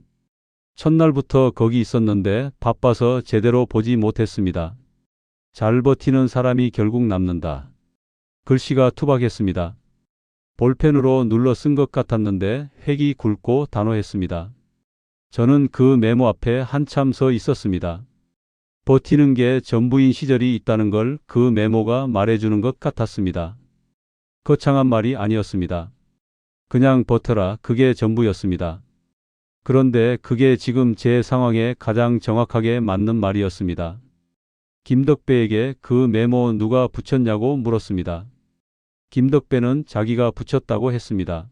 첫날부터 거기 있었는데 바빠서 제대로 보지 못했습니다. 잘 버티는 사람이 결국 남는다. 글씨가 투박했습니다. 볼펜으로 눌러 쓴 것 같았는데 획이 굵고 단호했습니다. 저는 그 메모 앞에 한참 서 있었습니다. 버티는 게 전부인 시절이 있다는 걸 그 메모가 말해주는 것 같았습니다. 거창한 말이 아니었습니다. 그냥 버텨라, 그게 전부였습니다. 그런데 그게 지금 제 상황에 가장 정확하게 맞는 말이었습니다. 김덕배에게 그 메모 누가 붙였냐고 물었습니다. 김덕배는 자기가 붙였다고 했습니다.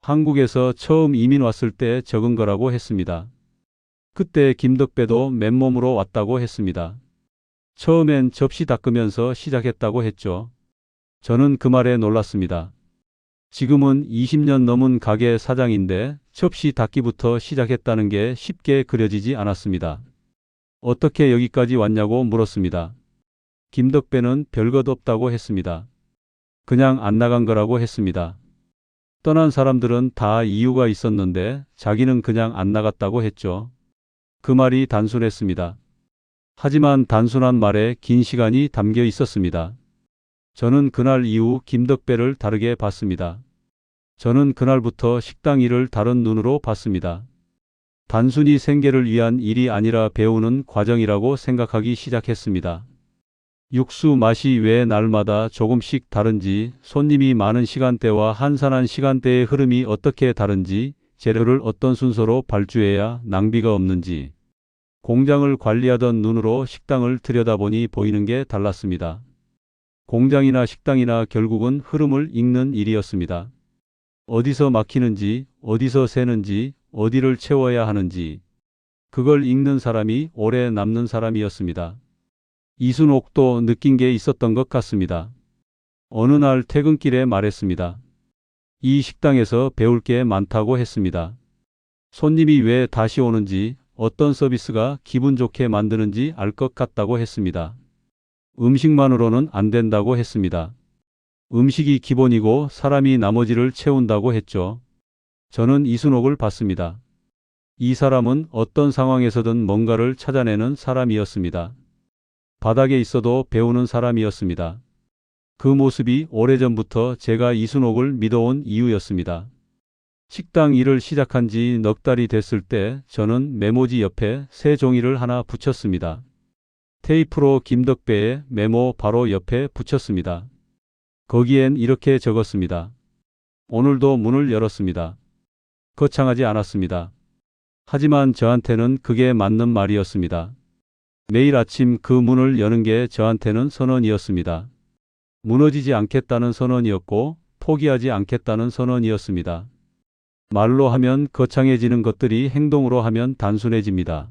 한국에서 처음 이민 왔을 때 적은 거라고 했습니다. 그때 김덕배도 맨몸으로 왔다고 했습니다. 처음엔 접시 닦으면서 시작했다고 했죠. 저는 그 말에 놀랐습니다. 지금은 20년 넘은 가게 사장인데 접시 닦기부터 시작했다는 게 쉽게 그려지지 않았습니다. 어떻게 여기까지 왔냐고 물었습니다. 김덕배는 별것 없다고 했습니다. 그냥 안 나간 거라고 했습니다. 떠난 사람들은 다 이유가 있었는데 자기는 그냥 안 나갔다고 했죠. 그 말이 단순했습니다. 하지만 단순한 말에 긴 시간이 담겨 있었습니다. 저는 그날 이후 김덕배를 다르게 봤습니다. 저는 그날부터 식당 일을 다른 눈으로 봤습니다. 단순히 생계를 위한 일이 아니라 배우는 과정이라고 생각하기 시작했습니다. 육수 맛이 왜 날마다 조금씩 다른지, 손님이 많은 시간대와 한산한 시간대의 흐름이 어떻게 다른지, 재료를 어떤 순서로 발주해야 낭비가 없는지, 공장을 관리하던 눈으로 식당을 들여다보니 보이는 게 달랐습니다. 공장이나 식당이나 결국은 흐름을 읽는 일이었습니다. 어디서 막히는지, 어디서 새는지, 어디를 채워야 하는지, 그걸 읽는 사람이 오래 남는 사람이었습니다. 이순옥도 느낀 게 있었던 것 같습니다. 어느 날 퇴근길에 말했습니다. 이 식당에서 배울 게 많다고 했습니다. 손님이 왜 다시 오는지, 어떤 서비스가 기분 좋게 만드는지 알 것 같다고 했습니다. 음식만으로는 안 된다고 했습니다. 음식이 기본이고 사람이 나머지를 채운다고 했죠. 저는 이순옥을 봤습니다. 이 사람은 어떤 상황에서든 뭔가를 찾아내는 사람이었습니다. 바닥에 있어도 배우는 사람이었습니다. 그 모습이 오래전부터 제가 이순옥을 믿어온 이유였습니다. 식당 일을 시작한 지 넉 달이 됐을 때 저는 메모지 옆에 새 종이를 하나 붙였습니다. 테이프로 김덕배의 메모 바로 옆에 붙였습니다. 거기엔 이렇게 적었습니다. 오늘도 문을 열었습니다. 거창하지 않았습니다. 하지만 저한테는 그게 맞는 말이었습니다. 매일 아침 그 문을 여는 게 저한테는 선언이었습니다. 무너지지 않겠다는 선언이었고 포기하지 않겠다는 선언이었습니다. 말로 하면 거창해지는 것들이 행동으로 하면 단순해집니다.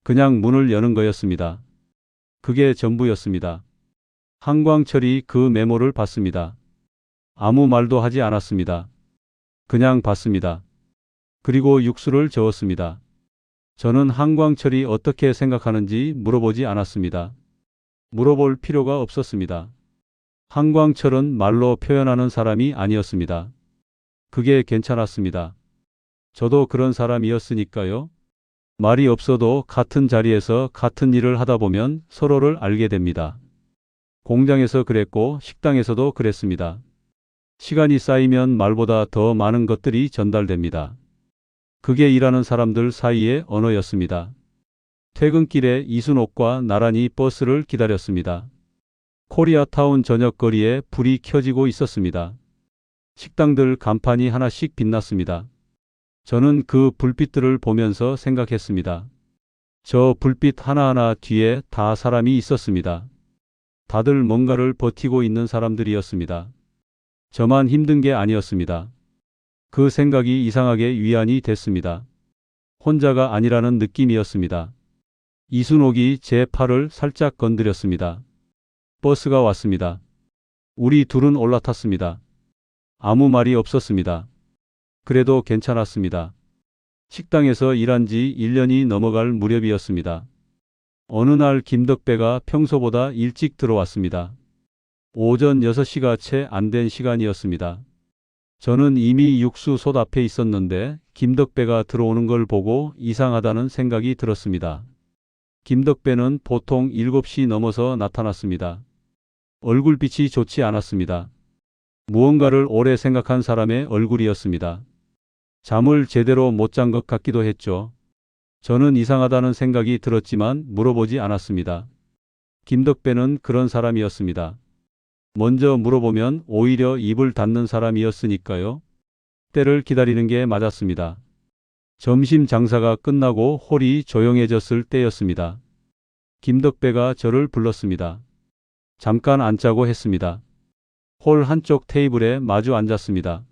그냥 문을 여는 거였습니다. 그게 전부였습니다. 한광철이 그 메모를 봤습니다. 아무 말도 하지 않았습니다. 그냥 봤습니다. 그리고 육수를 저었습니다. 저는 한광철이 어떻게 생각하는지 물어보지 않았습니다. 물어볼 필요가 없었습니다. 한광철은 말로 표현하는 사람이 아니었습니다. 그게 괜찮았습니다. 저도 그런 사람이었으니까요. 말이 없어도 같은 자리에서 같은 일을 하다 보면 서로를 알게 됩니다. 공장에서 그랬고 식당에서도 그랬습니다. 시간이 쌓이면 말보다 더 많은 것들이 전달됩니다. 그게 일하는 사람들 사이의 언어였습니다. 퇴근길에 이순옥과 나란히 버스를 기다렸습니다. 코리아타운 저녁거리에 불이 켜지고 있었습니다. 식당들 간판이 하나씩 빛났습니다. 저는 그 불빛들을 보면서 생각했습니다. 저 불빛 하나하나 뒤에 다 사람이 있었습니다. 다들 뭔가를 버티고 있는 사람들이었습니다. 저만 힘든 게 아니었습니다. 그 생각이 이상하게 위안이 됐습니다. 혼자가 아니라는 느낌이었습니다. 이순옥이 제 팔을 살짝 건드렸습니다. 버스가 왔습니다. 우리 둘은 올라탔습니다. 아무 말이 없었습니다. 그래도 괜찮았습니다. 식당에서 일한 지 1년이 넘어갈 무렵이었습니다. 어느 날 김덕배가 평소보다 일찍 들어왔습니다. 오전 6시가 채 안 된 시간이었습니다. 저는 이미 육수솥 앞에 있었는데 김덕배가 들어오는 걸 보고 이상하다는 생각이 들었습니다. 김덕배는 보통 7시 넘어서 나타났습니다. 얼굴빛이 좋지 않았습니다. 무언가를 오래 생각한 사람의 얼굴이었습니다. 잠을 제대로 못 잔 것 같기도 했죠. 저는 이상하다는 생각이 들었지만 물어보지 않았습니다. 김덕배는 그런 사람이었습니다. 먼저 물어보면 오히려 입을 닫는 사람이었으니까요. 때를 기다리는 게 맞았습니다. 점심 장사가 끝나고 홀이 조용해졌을 때였습니다. 김덕배가 저를 불렀습니다. 잠깐 앉자고 했습니다. 홀 한쪽 테이블에 마주 앉았습니다.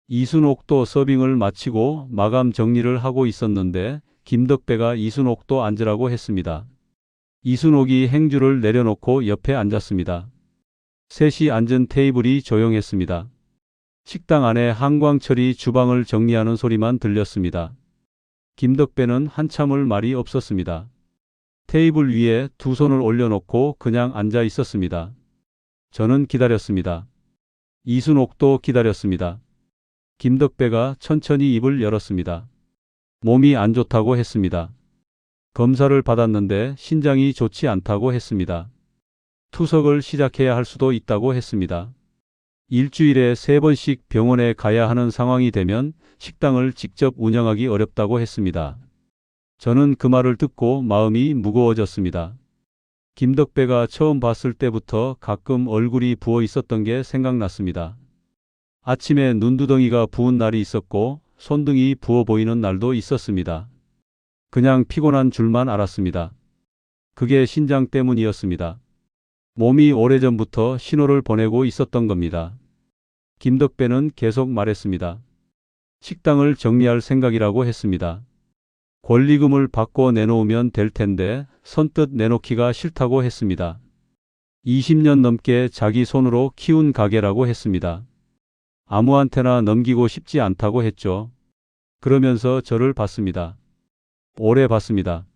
이순옥도 서빙을 마치고 마감 정리를 하고 있었는데 김덕배가 이순옥도 앉으라고 했습니다. 이순옥이 행주를 내려놓고 옆에 앉았습니다. 셋이 앉은 테이블이 조용했습니다. 식당 안에 한광철이 주방을 정리하는 소리만 들렸습니다. 김덕배는 한참을 말이 없었습니다. 테이블 위에 두 손을 올려놓고 그냥 앉아 있었습니다. 저는 기다렸습니다. 이순옥도 기다렸습니다. 김덕배가 천천히 입을 열었습니다. 몸이 안 좋다고 했습니다. 검사를 받았는데 신장이 좋지 않다고 했습니다. 투석을 시작해야 할 수도 있다고 했습니다. 일주일에 3번씩 병원에 가야 하는 상황이 되면 식당을 직접 운영하기 어렵다고 했습니다. 저는 그 말을 듣고 마음이 무거워졌습니다. 김덕배가 처음 봤을 때부터 가끔 얼굴이 부어 있었던 게 생각났습니다. 아침에 눈두덩이가 부은 날이 있었고 손등이 부어 보이는 날도 있었습니다. 그냥 피곤한 줄만 알았습니다. 그게 신장 때문이었습니다. 몸이 오래전부터 신호를 보내고 있었던 겁니다. 김덕배는 계속 말했습니다. 식당을 정리할 생각이라고 했습니다. 권리금을 받고 내놓으면 될 텐데 선뜻 내놓기가 싫다고 했습니다. 20년 넘게 자기 손으로 키운 가게라고 했습니다. 아무한테나 넘기고 싶지 않다고 했죠. 그러면서 저를 봤습니다. 오래 봤습니다.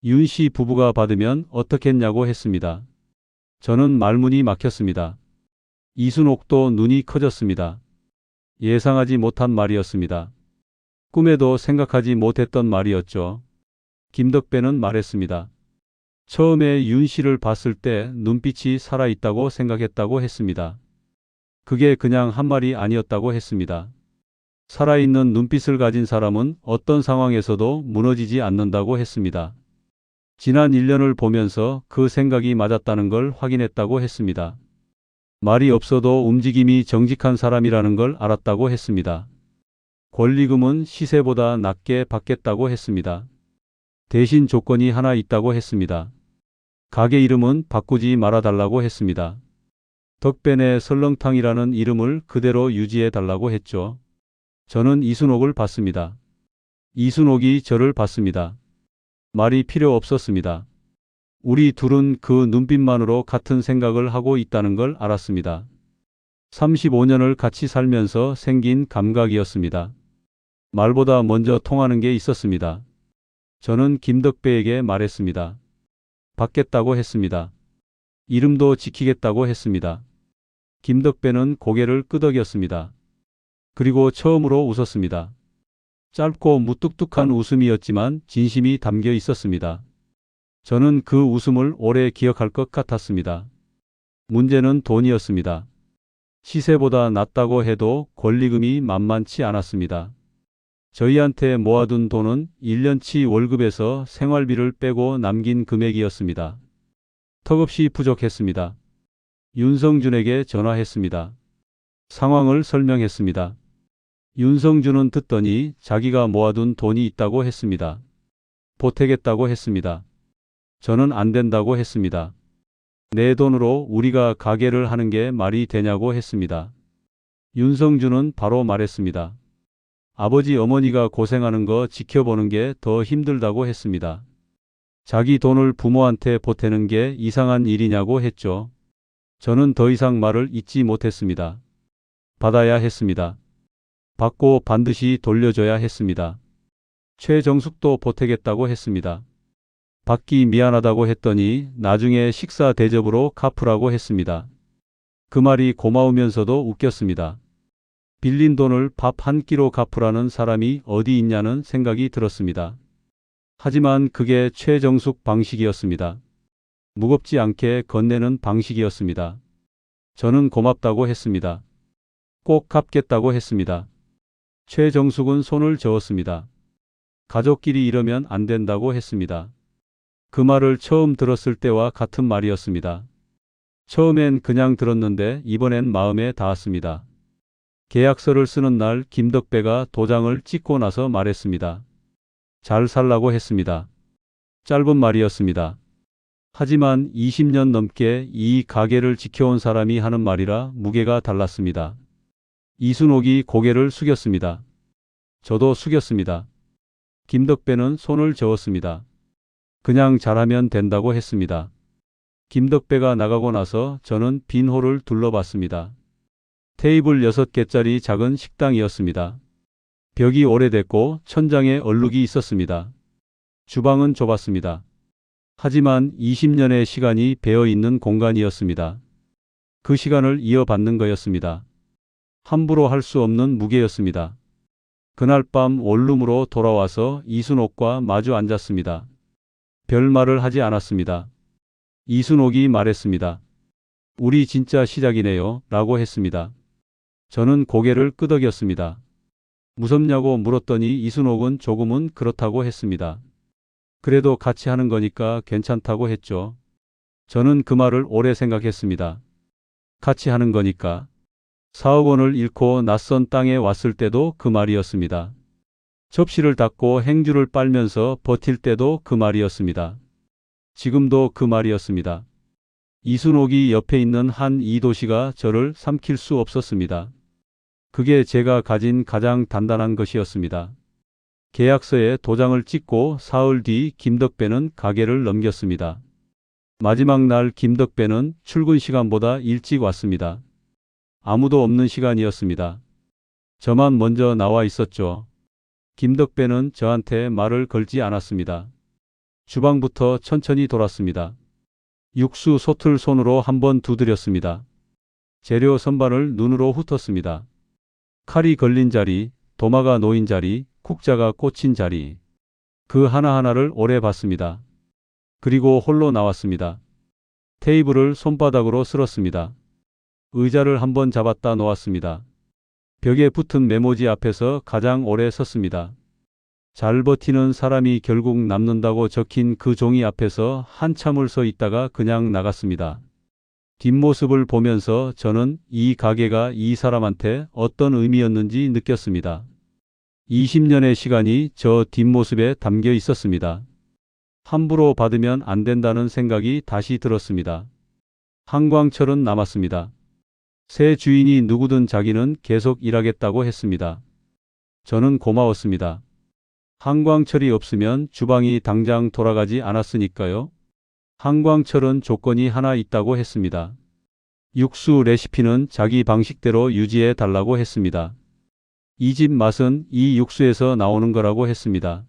윤 씨 부부가 받으면 어떻겠냐고 했습니다. 저는 말문이 막혔습니다. 이순옥도 눈이 커졌습니다. 예상하지 못한 말이었습니다. 꿈에도 생각하지 못했던 말이었죠. 김덕배는 말했습니다. 처음에 윤 씨를 봤을 때 눈빛이 살아있다고 생각했다고 했습니다. 그게 그냥 한 말이 아니었다고 했습니다. 살아있는 눈빛을 가진 사람은 어떤 상황에서도 무너지지 않는다고 했습니다. 지난 1년을 보면서 그 생각이 맞았다는 걸 확인했다고 했습니다. 말이 없어도 움직임이 정직한 사람이라는 걸 알았다고 했습니다. 권리금은 시세보다 낮게 받겠다고 했습니다. 대신 조건이 하나 있다고 했습니다. 가게 이름은 바꾸지 말아달라고 했습니다. 덕변의 설렁탕이라는 이름을 그대로 유지해 달라고 했죠. 저는 이순옥을 봤습니다. 이순옥이 저를 봤습니다. 말이 필요 없었습니다. 우리 둘은 그 눈빛만으로 같은 생각을 하고 있다는 걸 알았습니다. 35년을 같이 살면서 생긴 감각이었습니다. 말보다 먼저 통하는 게 있었습니다. 저는 김덕배에게 말했습니다. 받겠다고 했습니다. 이름도 지키겠다고 했습니다. 김덕배는 고개를 끄덕였습니다. 그리고 처음으로 웃었습니다. 짧고 무뚝뚝한 웃음이었지만 진심이 담겨 있었습니다. 저는 그 웃음을 오래 기억할 것 같았습니다. 문제는 돈이었습니다. 시세보다 낮다고 해도 권리금이 만만치 않았습니다. 저희한테 모아둔 돈은 1년치 월급에서 생활비를 빼고 남긴 금액이었습니다. 턱없이 부족했습니다. 윤성준에게 전화했습니다. 상황을 설명했습니다. 윤성준은 듣더니 자기가 모아둔 돈이 있다고 했습니다. 보태겠다고 했습니다. 저는 안 된다고 했습니다. 내 돈으로 우리가 가게를 하는 게 말이 되냐고 했습니다. 윤성준은 바로 말했습니다. 아버지 어머니가 고생하는 거 지켜보는 게 더 힘들다고 했습니다. 자기 돈을 부모한테 보태는 게 이상한 일이냐고 했죠. 저는 더 이상 말을 잇지 못했습니다. 받아야 했습니다. 받고 반드시 돌려줘야 했습니다. 최정숙도 보태겠다고 했습니다. 받기 미안하다고 했더니 나중에 식사 대접으로 갚으라고 했습니다. 그 말이 고마우면서도 웃겼습니다. 빌린 돈을 밥 한 끼로 갚으라는 사람이 어디 있냐는 생각이 들었습니다. 하지만 그게 최정숙 방식이었습니다. 무겁지 않게 건네는 방식이었습니다. 저는 고맙다고 했습니다. 꼭 갚겠다고 했습니다. 최정숙은 손을 저었습니다. 가족끼리 이러면 안 된다고 했습니다. 그 말을 처음 들었을 때와 같은 말이었습니다. 처음엔 그냥 들었는데 이번엔 마음에 닿았습니다. 계약서를 쓰는 날 김덕배가 도장을 찍고 나서 말했습니다. 잘 살라고 했습니다. 짧은 말이었습니다. 하지만 20년 넘게 이 가게를 지켜온 사람이 하는 말이라 무게가 달랐습니다. 이순옥이 고개를 숙였습니다. 저도 숙였습니다. 김덕배는 손을 저었습니다. 그냥 잘하면 된다고 했습니다. 김덕배가 나가고 나서 저는 빈 홀을 둘러봤습니다. 테이블 6개짜리 작은 식당이었습니다. 벽이 오래됐고 천장에 얼룩이 있었습니다. 주방은 좁았습니다. 하지만 20년의 시간이 배어있는 공간이었습니다. 그 시간을 이어받는 거였습니다. 함부로 할 수 없는 무게였습니다. 그날 밤 원룸으로 돌아와서 이순옥과 마주 앉았습니다. 별말을 하지 않았습니다. 이순옥이 말했습니다. 우리 진짜 시작이네요 라고 했습니다. 저는 고개를 끄덕였습니다. 무섭냐고 물었더니 이순옥은 조금은 그렇다고 했습니다. 그래도 같이 하는 거니까 괜찮다고 했죠. 저는 그 말을 오래 생각했습니다. 같이 하는 거니까. 4억 원을 잃고 낯선 땅에 왔을 때도 그 말이었습니다. 접시를 닦고 행주를 빨면서 버틸 때도 그 말이었습니다. 지금도 그 말이었습니다. 이순옥이 옆에 있는 한 이도시가 저를 삼킬 수 없었습니다. 그게 제가 가진 가장 단단한 것이었습니다. 계약서에 도장을 찍고 사흘 뒤 김덕배는 가게를 넘겼습니다. 마지막 날 김덕배는 출근 시간보다 일찍 왔습니다. 아무도 없는 시간이었습니다. 저만 먼저 나와 있었죠. 김덕배는 저한테 말을 걸지 않았습니다. 주방부터 천천히 돌았습니다. 육수 솥을 손으로 한번 두드렸습니다. 재료 선반을 눈으로 훑었습니다. 칼이 걸린 자리, 도마가 놓인 자리, 국자가 꽂힌 자리. 그 하나하나를 오래 봤습니다. 그리고 홀로 나왔습니다. 테이블을 손바닥으로 쓸었습니다. 의자를 한번 잡았다 놓았습니다. 벽에 붙은 메모지 앞에서 가장 오래 섰습니다. 잘 버티는 사람이 결국 남는다고 적힌 그 종이 앞에서 한참을 서 있다가 그냥 나갔습니다. 뒷모습을 보면서 저는 이 가게가 이 사람한테 어떤 의미였는지 느꼈습니다. 20년의 시간이 저 뒷모습에 담겨 있었습니다. 함부로 받으면 안 된다는 생각이 다시 들었습니다. 한광철은 남았습니다. 새 주인이 누구든 자기는 계속 일하겠다고 했습니다. 저는 고마웠습니다. 한광철이 없으면 주방이 당장 돌아가지 않았으니까요. 한광철은 조건이 하나 있다고 했습니다. 육수 레시피는 자기 방식대로 유지해 달라고 했습니다. 이 집 맛은 이 육수에서 나오는 거라고 했습니다.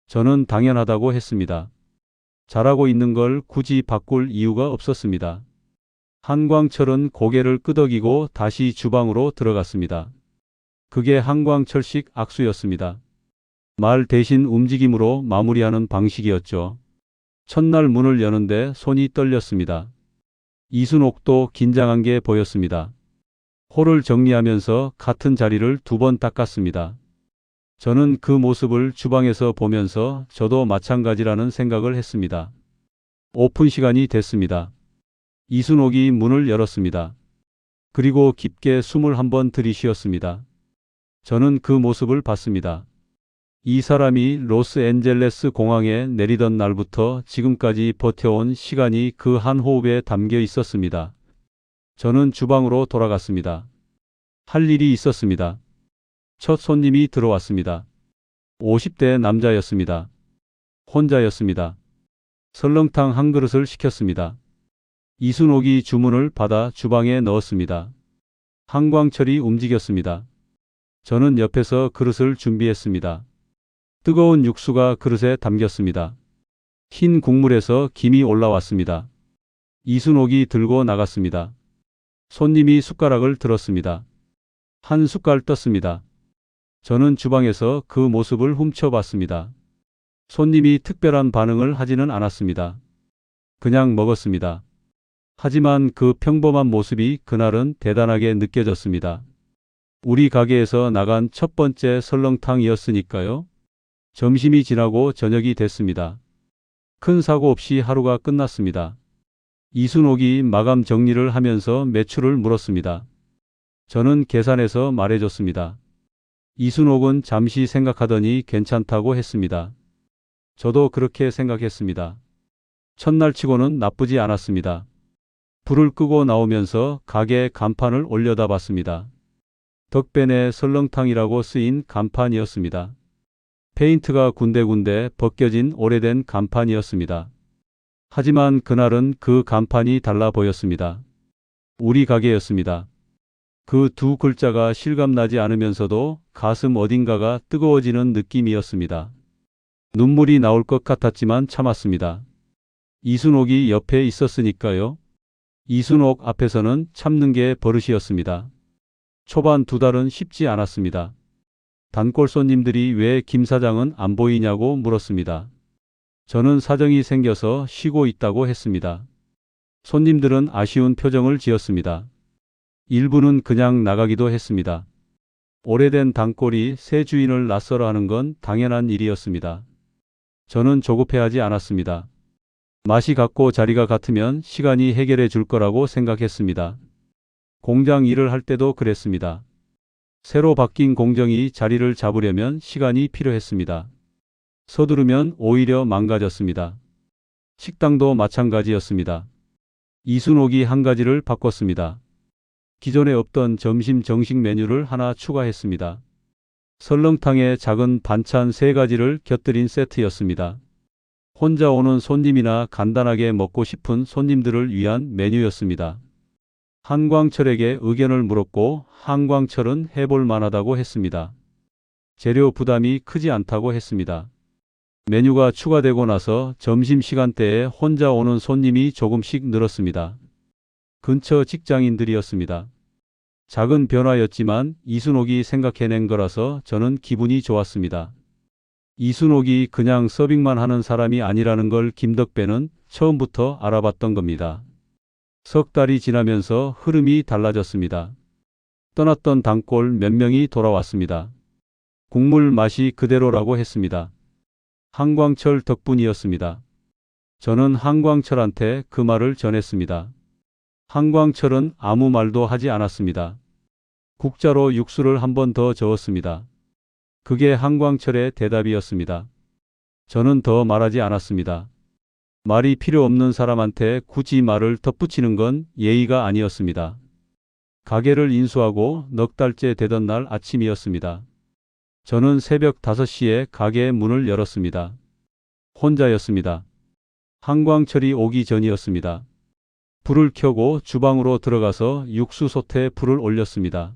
저는 당연하다고 했습니다. 잘하고 있는 걸 굳이 바꿀 이유가 없었습니다. 한광철은 고개를 끄덕이고 다시 주방으로 들어갔습니다. 그게 한광철식 악수였습니다. 말 대신 움직임으로 마무리하는 방식이었죠. 첫날 문을 여는데 손이 떨렸습니다. 이순옥도 긴장한 게 보였습니다. 홀을 정리하면서 같은 자리를 2번 닦았습니다. 저는 그 모습을 주방에서 보면서 저도 마찬가지라는 생각을 했습니다. 오픈 시간이 됐습니다. 이순옥이 문을 열었습니다. 그리고 깊게 숨을 한번 들이쉬었습니다. 저는 그 모습을 봤습니다. 이 사람이 로스앤젤레스 공항에 내리던 날부터 지금까지 버텨온 시간이 그 한 호흡에 담겨 있었습니다. 저는 주방으로 돌아갔습니다. 할 일이 있었습니다. 첫 손님이 들어왔습니다. 50대 남자였습니다. 혼자였습니다. 설렁탕 한 그릇을 시켰습니다. 이순옥이 주문을 받아 주방에 넣었습니다. 한광철이 움직였습니다. 저는 옆에서 그릇을 준비했습니다. 뜨거운 육수가 그릇에 담겼습니다. 흰 국물에서 김이 올라왔습니다. 이순옥이 들고 나갔습니다. 손님이 숟가락을 들었습니다. 한 숟갈 떴습니다. 저는 주방에서 그 모습을 훔쳐봤습니다. 손님이 특별한 반응을 하지는 않았습니다. 그냥 먹었습니다. 하지만 그 평범한 모습이 그날은 대단하게 느껴졌습니다. 우리 가게에서 나간 첫 번째 설렁탕이었으니까요. 점심이 지나고 저녁이 됐습니다. 큰 사고 없이 하루가 끝났습니다. 이순옥이 마감 정리를 하면서 매출을 물었습니다. 저는 계산해서 말해줬습니다. 이순옥은 잠시 생각하더니 괜찮다고 했습니다. 저도 그렇게 생각했습니다. 첫날 치고는 나쁘지 않았습니다. 불을 끄고 나오면서 가게 간판을 올려다 봤습니다. 덕변의 설렁탕이라고 쓰인 간판이었습니다. 페인트가 군데군데 벗겨진 오래된 간판이었습니다. 하지만 그날은 그 간판이 달라 보였습니다. 우리 가게였습니다. 그 2 글자가 실감나지 않으면서도 가슴 어딘가가 뜨거워지는 느낌이었습니다. 눈물이 나올 것 같았지만 참았습니다. 이순옥이 옆에 있었으니까요. 이순옥 앞에서는 참는 게 버릇이었습니다. 초반 2달은 쉽지 않았습니다. 단골 손님들이 왜 김 사장은 안 보이냐고 물었습니다. 저는 사정이 생겨서 쉬고 있다고 했습니다. 손님들은 아쉬운 표정을 지었습니다. 일부는 그냥 나가기도 했습니다. 오래된 단골이 새 주인을 낯설어 하는 건 당연한 일이었습니다. 저는 조급해하지 않았습니다. 맛이 같고 자리가 같으면 시간이 해결해 줄 거라고 생각했습니다. 공장 일을 할 때도 그랬습니다. 새로 바뀐 공정이 자리를 잡으려면 시간이 필요했습니다. 서두르면 오히려 망가졌습니다. 식당도 마찬가지였습니다. 이순옥이 한 가지를 바꿨습니다. 기존에 없던 점심 정식 메뉴를 하나 추가했습니다. 설렁탕에 작은 반찬 3가지를 곁들인 세트였습니다. 혼자 오는 손님이나 간단하게 먹고 싶은 손님들을 위한 메뉴였습니다. 한광철에게 의견을 물었고 한광철은 해볼 만하다고 했습니다. 재료 부담이 크지 않다고 했습니다. 메뉴가 추가되고 나서 점심시간대에 혼자 오는 손님이 조금씩 늘었습니다. 근처 직장인들이었습니다. 작은 변화였지만 이순옥이 생각해낸 거라서 저는 기분이 좋았습니다. 이순옥이 그냥 서빙만 하는 사람이 아니라는 걸 김덕배는 처음부터 알아봤던 겁니다. 석 달이 지나면서 흐름이 달라졌습니다. 떠났던 단골 몇 명이 돌아왔습니다. 국물 맛이 그대로라고 했습니다. 한광철 덕분이었습니다. 저는 한광철한테 그 말을 전했습니다. 한광철은 아무 말도 하지 않았습니다. 국자로 육수를 한 번 더 저었습니다. 그게 한광철의 대답이었습니다. 저는 더 말하지 않았습니다. 말이 필요 없는 사람한테 굳이 말을 덧붙이는 건 예의가 아니었습니다. 가게를 인수하고 넉 달째 되던 날 아침이었습니다. 저는 새벽 5시에 가게 문을 열었습니다. 혼자였습니다. 한광철이 오기 전이었습니다. 불을 켜고 주방으로 들어가서 육수솥에 불을 올렸습니다.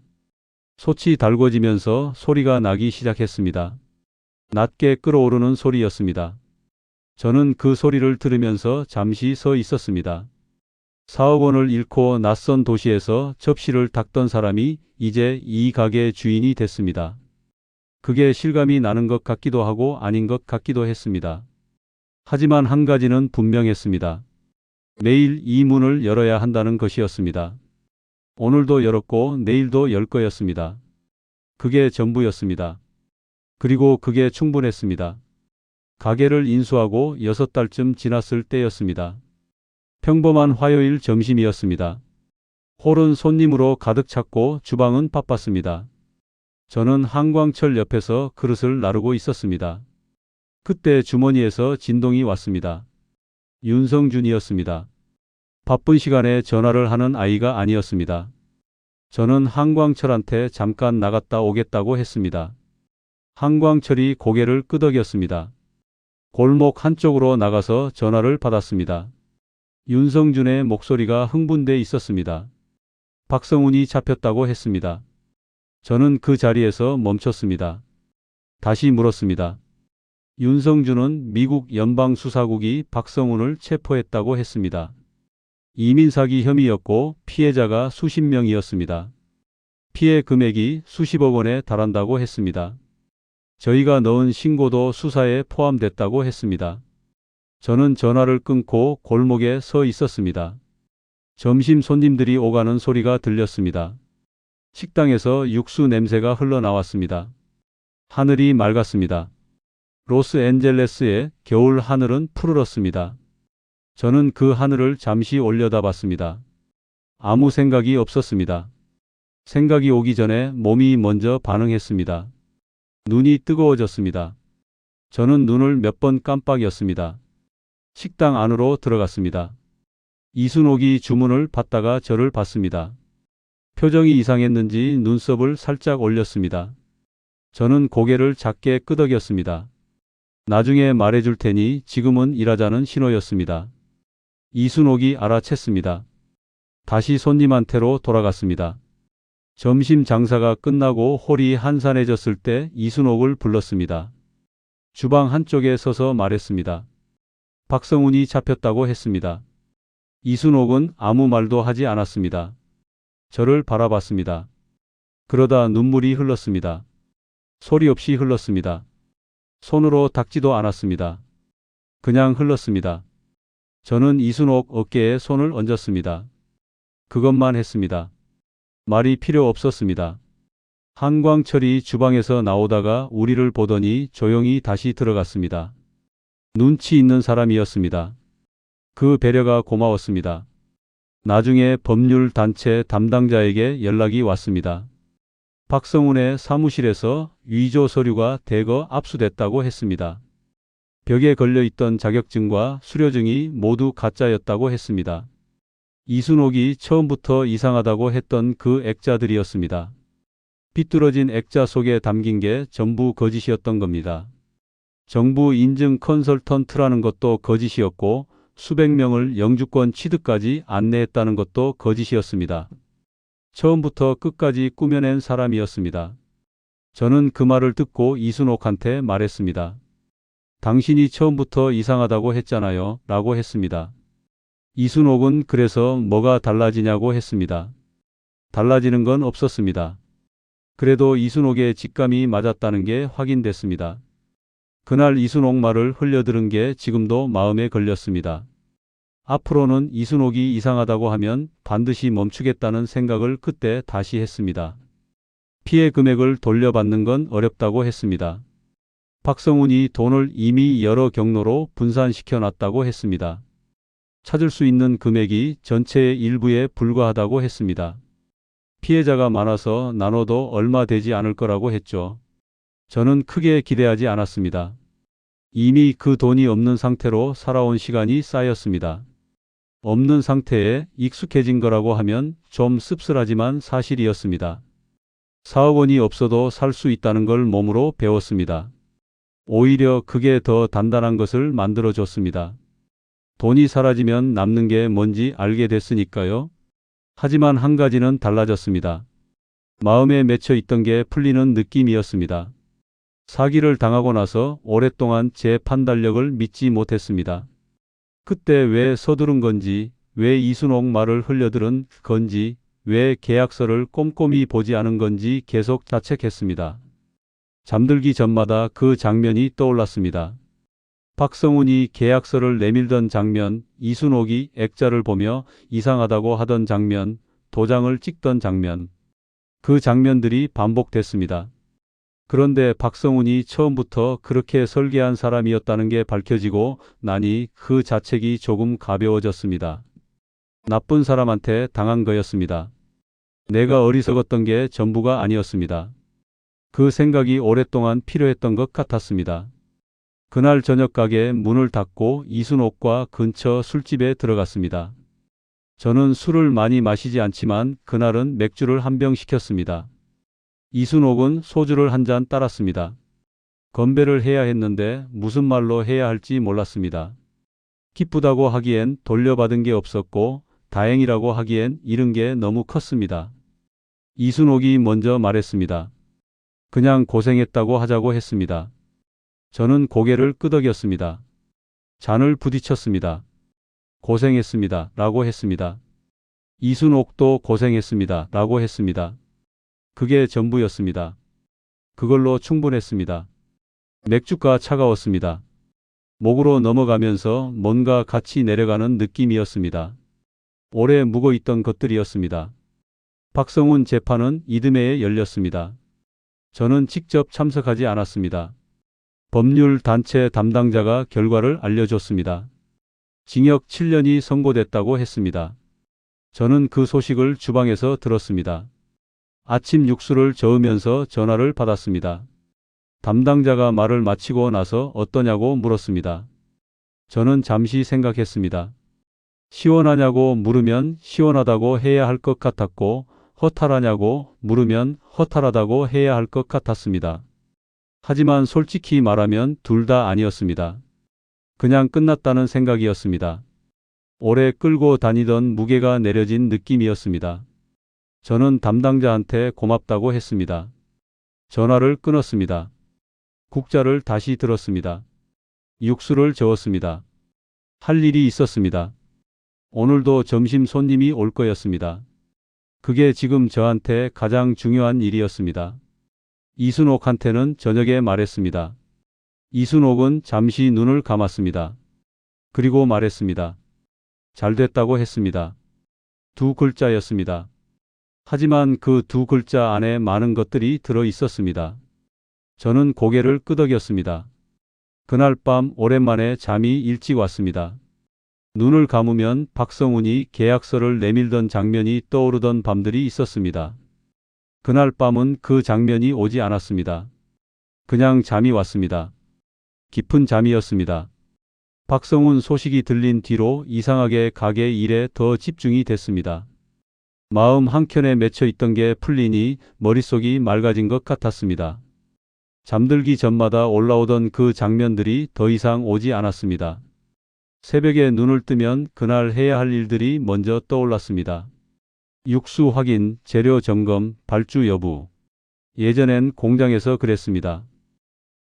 솥이 달궈지면서 소리가 나기 시작했습니다. 낮게 끓어오르는 소리였습니다. 저는 그 소리를 들으면서 잠시 서 있었습니다. 4억 원을 잃고 낯선 도시에서 접시를 닦던 사람이 이제 이 가게의 주인이 됐습니다. 그게 실감이 나는 것 같기도 하고 아닌 것 같기도 했습니다. 하지만 한 가지는 분명했습니다. 매일 이 문을 열어야 한다는 것이었습니다. 오늘도 열었고 내일도 열 거였습니다. 그게 전부였습니다. 그리고 그게 충분했습니다. 가게를 인수하고 6달쯤 지났을 때였습니다. 평범한 화요일 점심이었습니다. 홀은 손님으로 가득 찼고 주방은 바빴습니다. 저는 한광철 옆에서 그릇을 나르고 있었습니다. 그때 주머니에서 진동이 왔습니다. 윤성준이었습니다. 바쁜 시간에 전화를 하는 아이가 아니었습니다. 저는 한광철한테 잠깐 나갔다 오겠다고 했습니다. 한광철이 고개를 끄덕였습니다. 골목 한쪽으로 나가서 전화를 받았습니다. 윤성준의 목소리가 흥분돼 있었습니다. 박성훈이 잡혔다고 했습니다. 저는 그 자리에서 멈췄습니다. 다시 물었습니다. 윤성준은 미국 연방수사국이 박성훈을 체포했다고 했습니다. 이민사기 혐의였고 피해자가 수십 명이었습니다. 피해 금액이 수십억 원에 달한다고 했습니다. 저희가 넣은 신고도 수사에 포함됐다고 했습니다. 저는 전화를 끊고 골목에 서 있었습니다. 점심 손님들이 오가는 소리가 들렸습니다. 식당에서 육수 냄새가 흘러나왔습니다. 하늘이 맑았습니다. 로스앤젤레스의 겨울 하늘은 푸르렀습니다. 저는 그 하늘을 잠시 올려다봤습니다. 아무 생각이 없었습니다. 생각이 오기 전에 몸이 먼저 반응했습니다. 눈이 뜨거워졌습니다. 저는 눈을 몇 번 깜빡였습니다. 식당 안으로 들어갔습니다. 이순옥이 주문을 받다가 저를 봤습니다. 표정이 이상했는지 눈썹을 살짝 올렸습니다. 저는 고개를 작게 끄덕였습니다. 나중에 말해줄 테니 지금은 일하자는 신호였습니다. 이순옥이 알아챘습니다. 다시 손님한테로 돌아갔습니다. 점심 장사가 끝나고 홀이 한산해졌을 때 이순옥을 불렀습니다. 주방 한쪽에 서서 말했습니다. 박성훈이 잡혔다고 했습니다. 이순옥은 아무 말도 하지 않았습니다. 저를 바라봤습니다. 그러다 눈물이 흘렀습니다. 소리 없이 흘렀습니다. 손으로 닦지도 않았습니다. 그냥 흘렀습니다. 저는 이순옥 어깨에 손을 얹었습니다. 그것만 했습니다. 말이 필요 없었습니다. 한광철이 주방에서 나오다가 우리를 보더니 조용히 다시 들어갔습니다. 눈치 있는 사람이었습니다. 그 배려가 고마웠습니다. 나중에 법률단체 담당자에게 연락이 왔습니다. 박성훈의 사무실에서 위조 서류가 대거 압수됐다고 했습니다. 벽에 걸려있던 자격증과 수료증이 모두 가짜였다고 했습니다. 이순옥이 처음부터 이상하다고 했던 그 액자들이었습니다. 비뚤어진 액자 속에 담긴 게 전부 거짓이었던 겁니다. 정부 인증 컨설턴트라는 것도 거짓이었고 수백 명을 영주권 취득까지 안내했다는 것도 거짓이었습니다. 처음부터 끝까지 꾸며낸 사람이었습니다. 저는 그 말을 듣고 이순옥한테 말했습니다. 당신이 처음부터 이상하다고 했잖아요. 라고 했습니다. 이순옥은 그래서 뭐가 달라지냐고 했습니다. 달라지는 건 없었습니다. 그래도 이순옥의 직감이 맞았다는 게 확인됐습니다. 그날 이순옥 말을 흘려들은 게 지금도 마음에 걸렸습니다. 앞으로는 이순옥이 이상하다고 하면 반드시 멈추겠다는 생각을 그때 다시 했습니다. 피해 금액을 돌려받는 건 어렵다고 했습니다. 박성훈이 돈을 이미 여러 경로로 분산시켜 놨다고 했습니다. 찾을 수 있는 금액이 전체의 일부에 불과하다고 했습니다. 피해자가 많아서 나눠도 얼마 되지 않을 거라고 했죠. 저는 크게 기대하지 않았습니다. 이미 그 돈이 없는 상태로 살아온 시간이 쌓였습니다. 없는 상태에 익숙해진 거라고 하면 좀 씁쓸하지만 사실이었습니다. 4억 원이 없어도 살 수 있다는 걸 몸으로 배웠습니다. 오히려 그게 더 단단한 것을 만들어줬습니다. 돈이 사라지면 남는 게 뭔지 알게 됐으니까요. 하지만 한 가지는 달라졌습니다. 마음에 맺혀 있던 게 풀리는 느낌이었습니다. 사기를 당하고 나서 오랫동안 제 판단력을 믿지 못했습니다. 그때 왜 서두른 건지, 왜 이순옥 말을 흘려들은 건지, 왜 계약서를 꼼꼼히 보지 않은 건지 계속 자책했습니다. 잠들기 전마다 그 장면이 떠올랐습니다. 박성훈이 계약서를 내밀던 장면, 이순옥이 액자를 보며 이상하다고 하던 장면, 도장을 찍던 장면. 그 장면들이 반복됐습니다. 그런데 박성훈이 처음부터 그렇게 설계한 사람이었다는 게 밝혀지고 나니 그 자책이 조금 가벼워졌습니다. 나쁜 사람한테 당한 거였습니다. 내가 어리석었던 게 전부가 아니었습니다. 그 생각이 오랫동안 필요했던 것 같았습니다. 그날 저녁 가게 문을 닫고 이순옥과 근처 술집에 들어갔습니다. 저는 술을 많이 마시지 않지만 그날은 맥주를 한 병 시켰습니다. 이순옥은 소주를 한 잔 따랐습니다. 건배를 해야 했는데 무슨 말로 해야 할지 몰랐습니다. 기쁘다고 하기엔 돌려받은 게 없었고 다행이라고 하기엔 잃은 게 너무 컸습니다. 이순옥이 먼저 말했습니다. 그냥 고생했다고 하자고 했습니다. 저는 고개를 끄덕였습니다. 잔을 부딪혔습니다. 고생했습니다. 라고 했습니다. 이순옥도 고생했습니다. 라고 했습니다. 그게 전부였습니다. 그걸로 충분했습니다. 맥주가 차가웠습니다. 목으로 넘어가면서 뭔가 같이 내려가는 느낌이었습니다. 오래 묵어있던 것들이었습니다. 박성훈 재판은 이듬해에 열렸습니다. 저는 직접 참석하지 않았습니다. 법률 단체 담당자가 결과를 알려줬습니다. 징역 7년이 선고됐다고 했습니다. 저는 그 소식을 주방에서 들었습니다. 아침 육수를 저으면서 전화를 받았습니다. 담당자가 말을 마치고 나서 어떠냐고 물었습니다. 저는 잠시 생각했습니다. 시원하냐고 물으면 시원하다고 해야 할 것 같았고 허탈하냐고 물으면 허탈하다고 해야 할 것 같았습니다. 하지만 솔직히 말하면 둘 다 아니었습니다. 그냥 끝났다는 생각이었습니다. 오래 끌고 다니던 무게가 내려진 느낌이었습니다. 저는 담당자한테 고맙다고 했습니다. 전화를 끊었습니다. 국자를 다시 들었습니다. 육수를 저었습니다. 할 일이 있었습니다. 오늘도 점심 손님이 올 거였습니다. 그게 지금 저한테 가장 중요한 일이었습니다. 이순옥한테는 저녁에 말했습니다. 이순옥은 잠시 눈을 감았습니다. 그리고 말했습니다. 잘 됐다고 했습니다. 두 글자였습니다. 하지만 그 두 글자 안에 많은 것들이 들어 있었습니다. 저는 고개를 끄덕였습니다. 그날 밤 오랜만에 잠이 일찍 왔습니다. 눈을 감으면 박성훈이 계약서를 내밀던 장면이 떠오르던 밤들이 있었습니다. 그날 밤은 그 장면이 오지 않았습니다. 그냥 잠이 왔습니다. 깊은 잠이었습니다. 박성훈 소식이 들린 뒤로 이상하게 가게 일에 더 집중이 됐습니다. 마음 한켠에 맺혀 있던 게 풀리니 머릿속이 맑아진 것 같았습니다. 잠들기 전마다 올라오던 그 장면들이 더 이상 오지 않았습니다. 새벽에 눈을 뜨면 그날 해야 할 일들이 먼저 떠올랐습니다. 육수 확인, 재료 점검, 발주 여부. 예전엔 공장에서 그랬습니다.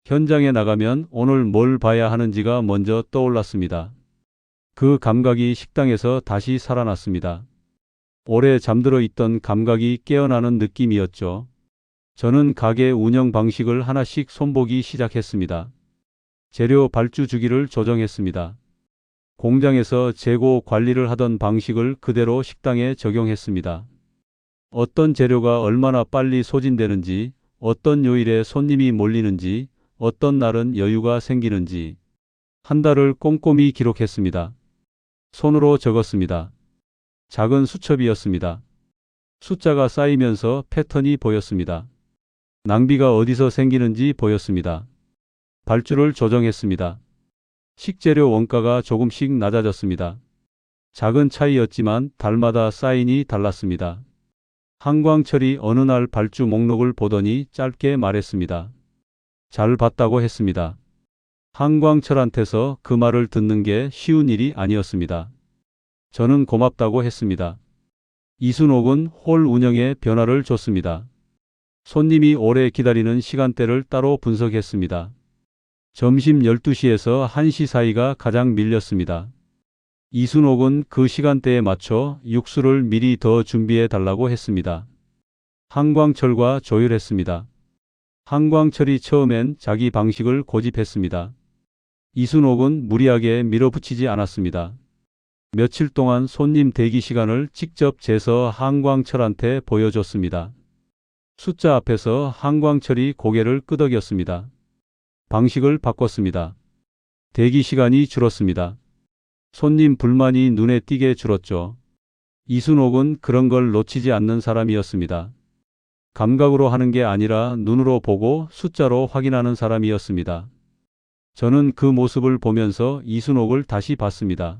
현장에 나가면 오늘 뭘 봐야 하는지가 먼저 떠올랐습니다. 그 감각이 식당에서 다시 살아났습니다. 오래 잠들어 있던 감각이 깨어나는 느낌이었죠. 저는 가게 운영 방식을 하나씩 손보기 시작했습니다. 재료 발주 주기를 조정했습니다. 공장에서 재고 관리를 하던 방식을 그대로 식당에 적용했습니다. 어떤 재료가 얼마나 빨리 소진되는지, 어떤 요일에 손님이 몰리는지, 어떤 날은 여유가 생기는지 한 달을 꼼꼼히 기록했습니다. 손으로 적었습니다. 작은 수첩이었습니다. 숫자가 쌓이면서 패턴이 보였습니다. 낭비가 어디서 생기는지 보였습니다. 발주를 조정했습니다. 식재료 원가가 조금씩 낮아졌습니다. 작은 차이였지만 달마다 사인이 달랐습니다. 한광철이 어느 날 발주 목록을 보더니 짧게 말했습니다. 잘 봤다고 했습니다. 한광철한테서 그 말을 듣는 게 쉬운 일이 아니었습니다. 저는 고맙다고 했습니다. 이순옥은 홀 운영에 변화를 줬습니다. 손님이 오래 기다리는 시간대를 따로 분석했습니다. 점심 12시에서 1시 사이가 가장 밀렸습니다. 이순옥은 그 시간대에 맞춰 육수를 미리 더 준비해 달라고 했습니다. 한광철과 조율했습니다. 한광철이 처음엔 자기 방식을 고집했습니다. 이순옥은 무리하게 밀어붙이지 않았습니다. 며칠 동안 손님 대기 시간을 직접 재서 한광철한테 보여줬습니다. 숫자 앞에서 한광철이 고개를 끄덕였습니다. 방식을 바꿨습니다. 대기 시간이 줄었습니다. 손님 불만이 눈에 띄게 줄었죠. 이순옥은 그런 걸 놓치지 않는 사람이었습니다. 감각으로 하는 게 아니라 눈으로 보고 숫자로 확인하는 사람이었습니다. 저는 그 모습을 보면서 이순옥을 다시 봤습니다.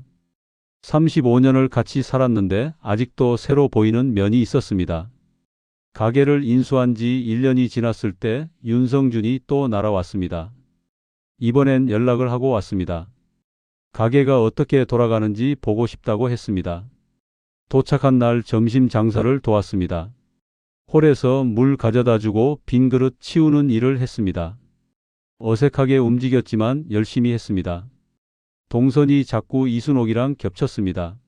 35년을 같이 살았는데 아직도 새로 보이는 면이 있었습니다. 가게를 인수한 지 1년이 지났을 때 윤성준이 또 날아왔습니다. 이번엔 연락을 하고 왔습니다. 가게가 어떻게 돌아가는지 보고 싶다고 했습니다. 도착한 날 점심 장사를 도왔습니다. 홀에서 물 가져다 주고 빈 그릇 치우는 일을 했습니다. 어색하게 움직였지만 열심히 했습니다. 동선이 자꾸 이순옥이랑 겹쳤습니다.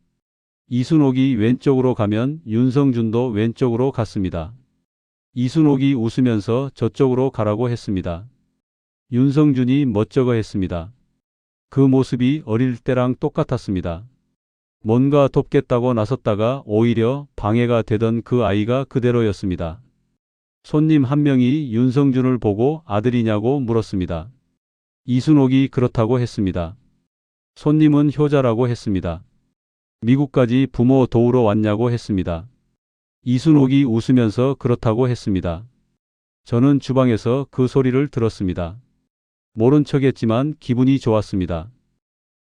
이순옥이 왼쪽으로 가면 윤성준도 왼쪽으로 갔습니다. 이순옥이 웃으면서 저쪽으로 가라고 했습니다. 윤성준이 멋쩍어 했습니다. 그 모습이 어릴 때랑 똑같았습니다. 뭔가 돕겠다고 나섰다가 오히려 방해가 되던 그 아이가 그대로였습니다. 손님 한 명이 윤성준을 보고 아들이냐고 물었습니다. 이순옥이 그렇다고 했습니다. 손님은 효자라고 했습니다. 미국까지 부모 도우러 왔냐고 했습니다. 이순옥이 웃으면서 그렇다고 했습니다. 저는 주방에서 그 소리를 들었습니다. 모른 척했지만 기분이 좋았습니다.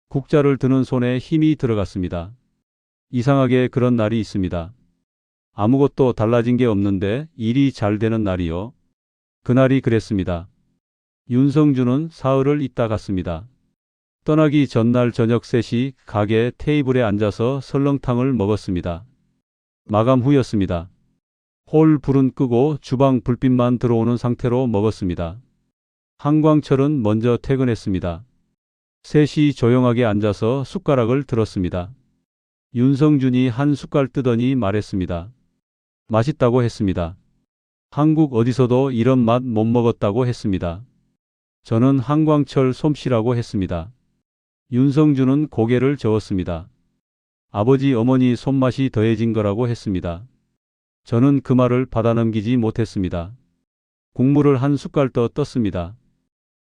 국자를 드는 손에 힘이 들어갔습니다. 이상하게 그런 날이 있습니다. 아무것도 달라진 게 없는데 일이 잘 되는 날이요. 그날이 그랬습니다. 윤성준은 사흘을 있다 갔습니다. 떠나기 전날 저녁 3시 가게 테이블에 앉아서 설렁탕을 먹었습니다. 마감 후였습니다. 홀 불은 끄고 주방 불빛만 들어오는 상태로 먹었습니다. 한광철은 먼저 퇴근했습니다. 셋이 조용하게 앉아서 숟가락을 들었습니다. 윤성준이 한 숟갈 뜨더니 말했습니다. 맛있다고 했습니다. 한국 어디서도 이런 맛 못 먹었다고 했습니다. 저는 한광철 솜씨라고 했습니다. 윤성준은 고개를 저었습니다. 아버지 어머니 손맛이 더해진 거라고 했습니다. 저는 그 말을 받아넘기지 못했습니다. 국물을 한 숟갈 더 떴습니다.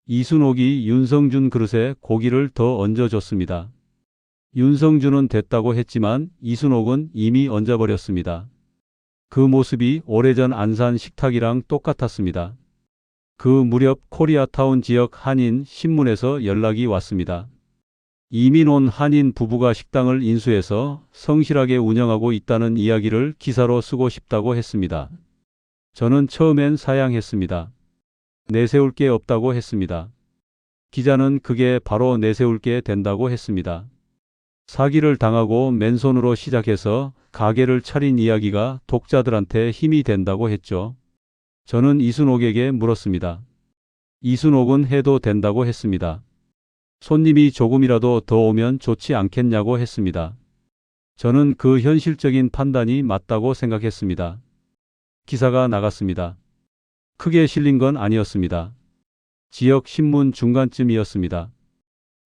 이순옥이 윤성준 그릇에 고기를 더 얹어줬습니다. 윤성준은 됐다고 했지만 이순옥은 이미 얹어버렸습니다. 그 모습이 오래전 안산 식탁이랑 똑같았습니다. 그 무렵 코리아타운 지역 한인 신문에서 연락이 왔습니다. 이민 온 한인 부부가 식당을 인수해서 성실하게 운영하고 있다는 이야기를 기사로 쓰고 싶다고 했습니다. 저는 처음엔 사양했습니다. 내세울 게 없다고 했습니다. 기자는 그게 바로 내세울 게 된다고 했습니다. 사기를 당하고 맨손으로 시작해서 가게를 차린 이야기가 독자들한테 힘이 된다고 했죠. 저는 이순옥에게 물었습니다. 이순옥은 해도 된다고 했습니다. 손님이 조금이라도 더 오면 좋지 않겠냐고 했습니다. 저는 그 현실적인 판단이 맞다고 생각했습니다. 기사가 나갔습니다. 크게 실린 건 아니었습니다. 지역 신문 중간쯤이었습니다.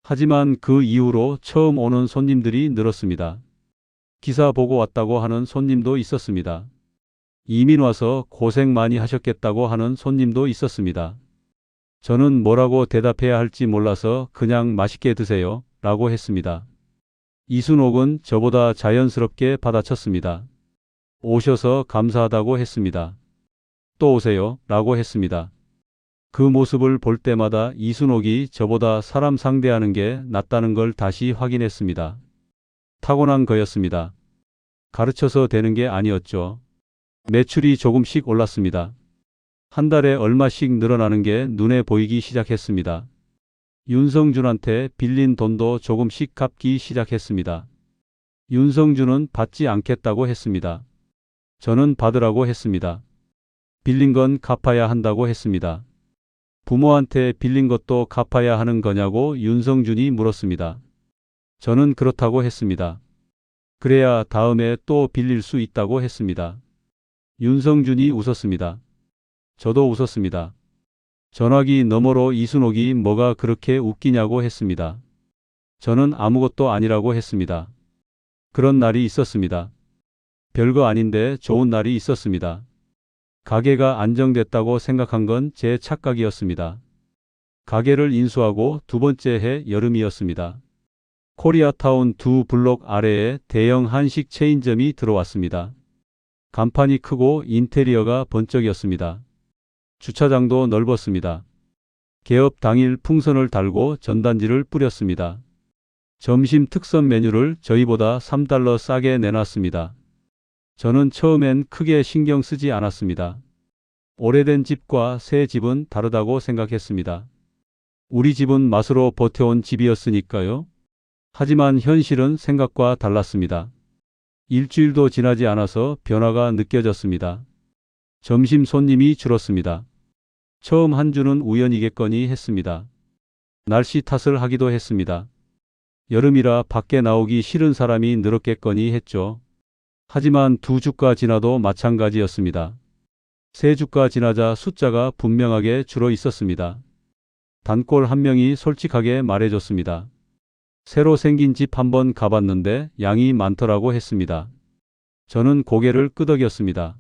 하지만 그 이후로 처음 오는 손님들이 늘었습니다. 기사 보고 왔다고 하는 손님도 있었습니다. 이민 와서 고생 많이 하셨겠다고 하는 손님도 있었습니다. 저는 뭐라고 대답해야 할지 몰라서 그냥 맛있게 드세요 라고 했습니다. 이순옥은 저보다 자연스럽게 받아쳤습니다. 오셔서 감사하다고 했습니다. 또 오세요 라고 했습니다. 그 모습을 볼 때마다 이순옥이 저보다 사람 상대하는 게 낫다는 걸 다시 확인했습니다. 타고난 거였습니다. 가르쳐서 되는 게 아니었죠. 매출이 조금씩 올랐습니다. 한 달에 얼마씩 늘어나는 게 눈에 보이기 시작했습니다. 윤성준한테 빌린 돈도 조금씩 갚기 시작했습니다. 윤성준은 받지 않겠다고 했습니다. 저는 받으라고 했습니다. 빌린 건 갚아야 한다고 했습니다. 부모한테 빌린 것도 갚아야 하는 거냐고 윤성준이 물었습니다. 저는 그렇다고 했습니다. 그래야 다음에 또 빌릴 수 있다고 했습니다. 윤성준이 웃었습니다. 저도 웃었습니다. 전화기 너머로 이순옥이 뭐가 그렇게 웃기냐고 했습니다. 저는 아무것도 아니라고 했습니다. 그런 날이 있었습니다. 별거 아닌데 좋은 날이 있었습니다. 가게가 안정됐다고 생각한 건 제 착각이었습니다. 가게를 인수하고 두 번째 해 여름이었습니다. 코리아타운 두 블록 아래에 대형 한식 체인점이 들어왔습니다. 간판이 크고 인테리어가 번쩍이었습니다. 주차장도 넓었습니다. 개업 당일 풍선을 달고 전단지를 뿌렸습니다. 점심 특선 메뉴를 저희보다 $3 싸게 내놨습니다. 저는 처음엔 크게 신경 쓰지 않았습니다. 오래된 집과 새 집은 다르다고 생각했습니다. 우리 집은 맛으로 버텨온 집이었으니까요. 하지만 현실은 생각과 달랐습니다. 일주일도 지나지 않아서 변화가 느껴졌습니다. 점심 손님이 줄었습니다. 처음 한 주는 우연이겠거니 했습니다. 날씨 탓을 하기도 했습니다. 여름이라 밖에 나오기 싫은 사람이 늘었겠거니 했죠. 하지만 두 주가 지나도 마찬가지였습니다. 세 주가 지나자 숫자가 분명하게 줄어 있었습니다. 단골 한 명이 솔직하게 말해줬습니다. 새로 생긴 집 한번 가봤는데 양이 많더라고 했습니다. 저는 고개를 끄덕였습니다.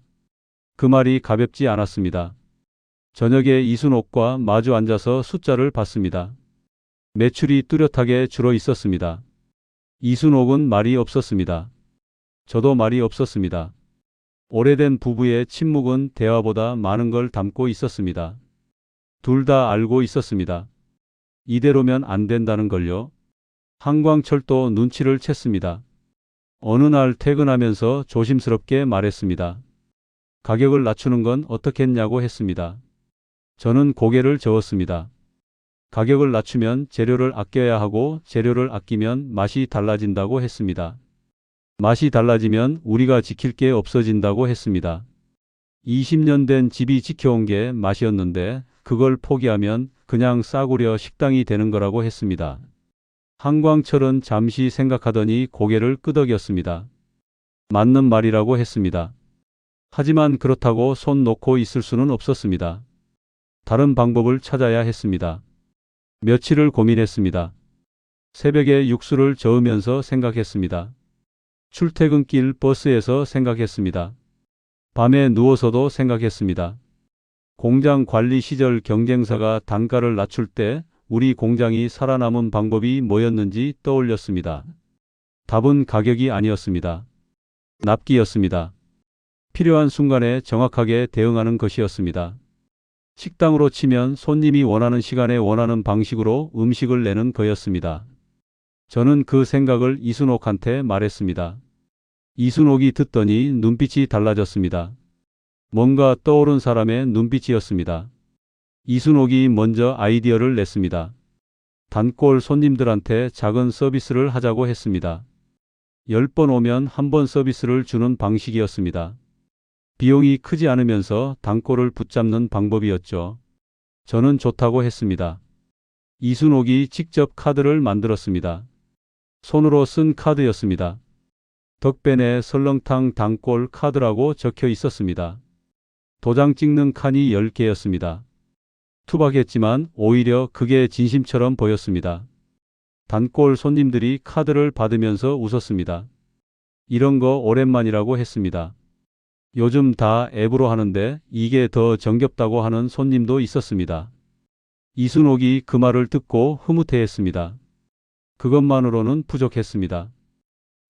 그 말이 가볍지 않았습니다. 저녁에 이순옥과 마주 앉아서 숫자를 봤습니다. 매출이 뚜렷하게 줄어 있었습니다. 이순옥은 말이 없었습니다. 저도 말이 없었습니다. 오래된 부부의 침묵은 대화보다 많은 걸 담고 있었습니다. 둘 다 알고 있었습니다. 이대로면 안 된다는 걸요. 한광철도 눈치를 챘습니다. 어느 날 퇴근하면서 조심스럽게 말했습니다. 가격을 낮추는 건 어떻겠냐고 했습니다. 저는 고개를 저었습니다. 가격을 낮추면 재료를 아껴야 하고 재료를 아끼면 맛이 달라진다고 했습니다. 맛이 달라지면 우리가 지킬 게 없어진다고 했습니다. 20년 된 집이 지켜온 게 맛이었는데 그걸 포기하면 그냥 싸구려 식당이 되는 거라고 했습니다. 한광철은 잠시 생각하더니 고개를 끄덕였습니다. 맞는 말이라고 했습니다. 하지만 그렇다고 손 놓고 있을 수는 없었습니다. 다른 방법을 찾아야 했습니다. 며칠을 고민했습니다. 새벽에 육수를 저으면서 생각했습니다. 출퇴근길 버스에서 생각했습니다. 밤에 누워서도 생각했습니다. 공장 관리 시절 경쟁사가 단가를 낮출 때 우리 공장이 살아남은 방법이 뭐였는지 떠올렸습니다. 답은 가격이 아니었습니다. 납기였습니다. 필요한 순간에 정확하게 대응하는 것이었습니다. 식당으로 치면 손님이 원하는 시간에 원하는 방식으로 음식을 내는 거였습니다. 저는 그 생각을 이순옥한테 말했습니다. 이순옥이 듣더니 눈빛이 달라졌습니다. 뭔가 떠오른 사람의 눈빛이었습니다. 이순옥이 먼저 아이디어를 냈습니다. 단골 손님들한테 작은 서비스를 하자고 했습니다. 10번 오면 한 번 서비스를 주는 방식이었습니다. 비용이 크지 않으면서 단골을 붙잡는 방법이었죠. 저는 좋다고 했습니다. 이순옥이 직접 카드를 만들었습니다. 손으로 쓴 카드였습니다. 덕변에 설렁탕 단골 카드라고 적혀 있었습니다. 도장 찍는 칸이 10개였습니다. 투박했지만 오히려 그게 진심처럼 보였습니다. 단골 손님들이 카드를 받으면서 웃었습니다. 이런 거 오랜만이라고 했습니다. 요즘 다 앱으로 하는데 이게 더 정겹다고 하는 손님도 있었습니다. 이순옥이 그 말을 듣고 흐뭇해했습니다. 그것만으로는 부족했습니다.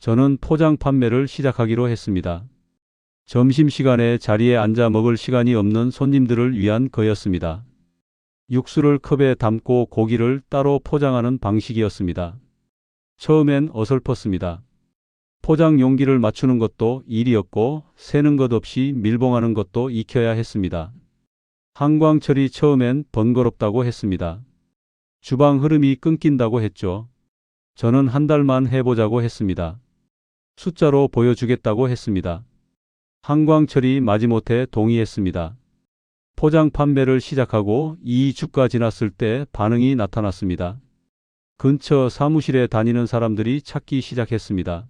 저는 포장 판매를 시작하기로 했습니다. 점심시간에 자리에 앉아 먹을 시간이 없는 손님들을 위한 거였습니다. 육수를 컵에 담고 고기를 따로 포장하는 방식이었습니다. 처음엔 어설펐습니다. 포장 용기를 맞추는 것도 일이었고 새는 것 없이 밀봉하는 것도 익혀야 했습니다. 한광철이 처음엔 번거롭다고 했습니다. 주방 흐름이 끊긴다고 했죠. 저는 한 달만 해보자고 했습니다. 숫자로 보여주겠다고 했습니다. 한광철이 마지못해 동의했습니다. 포장 판매를 시작하고 2주가 지났을 때 반응이 나타났습니다. 근처 사무실에 다니는 사람들이 찾기 시작했습니다.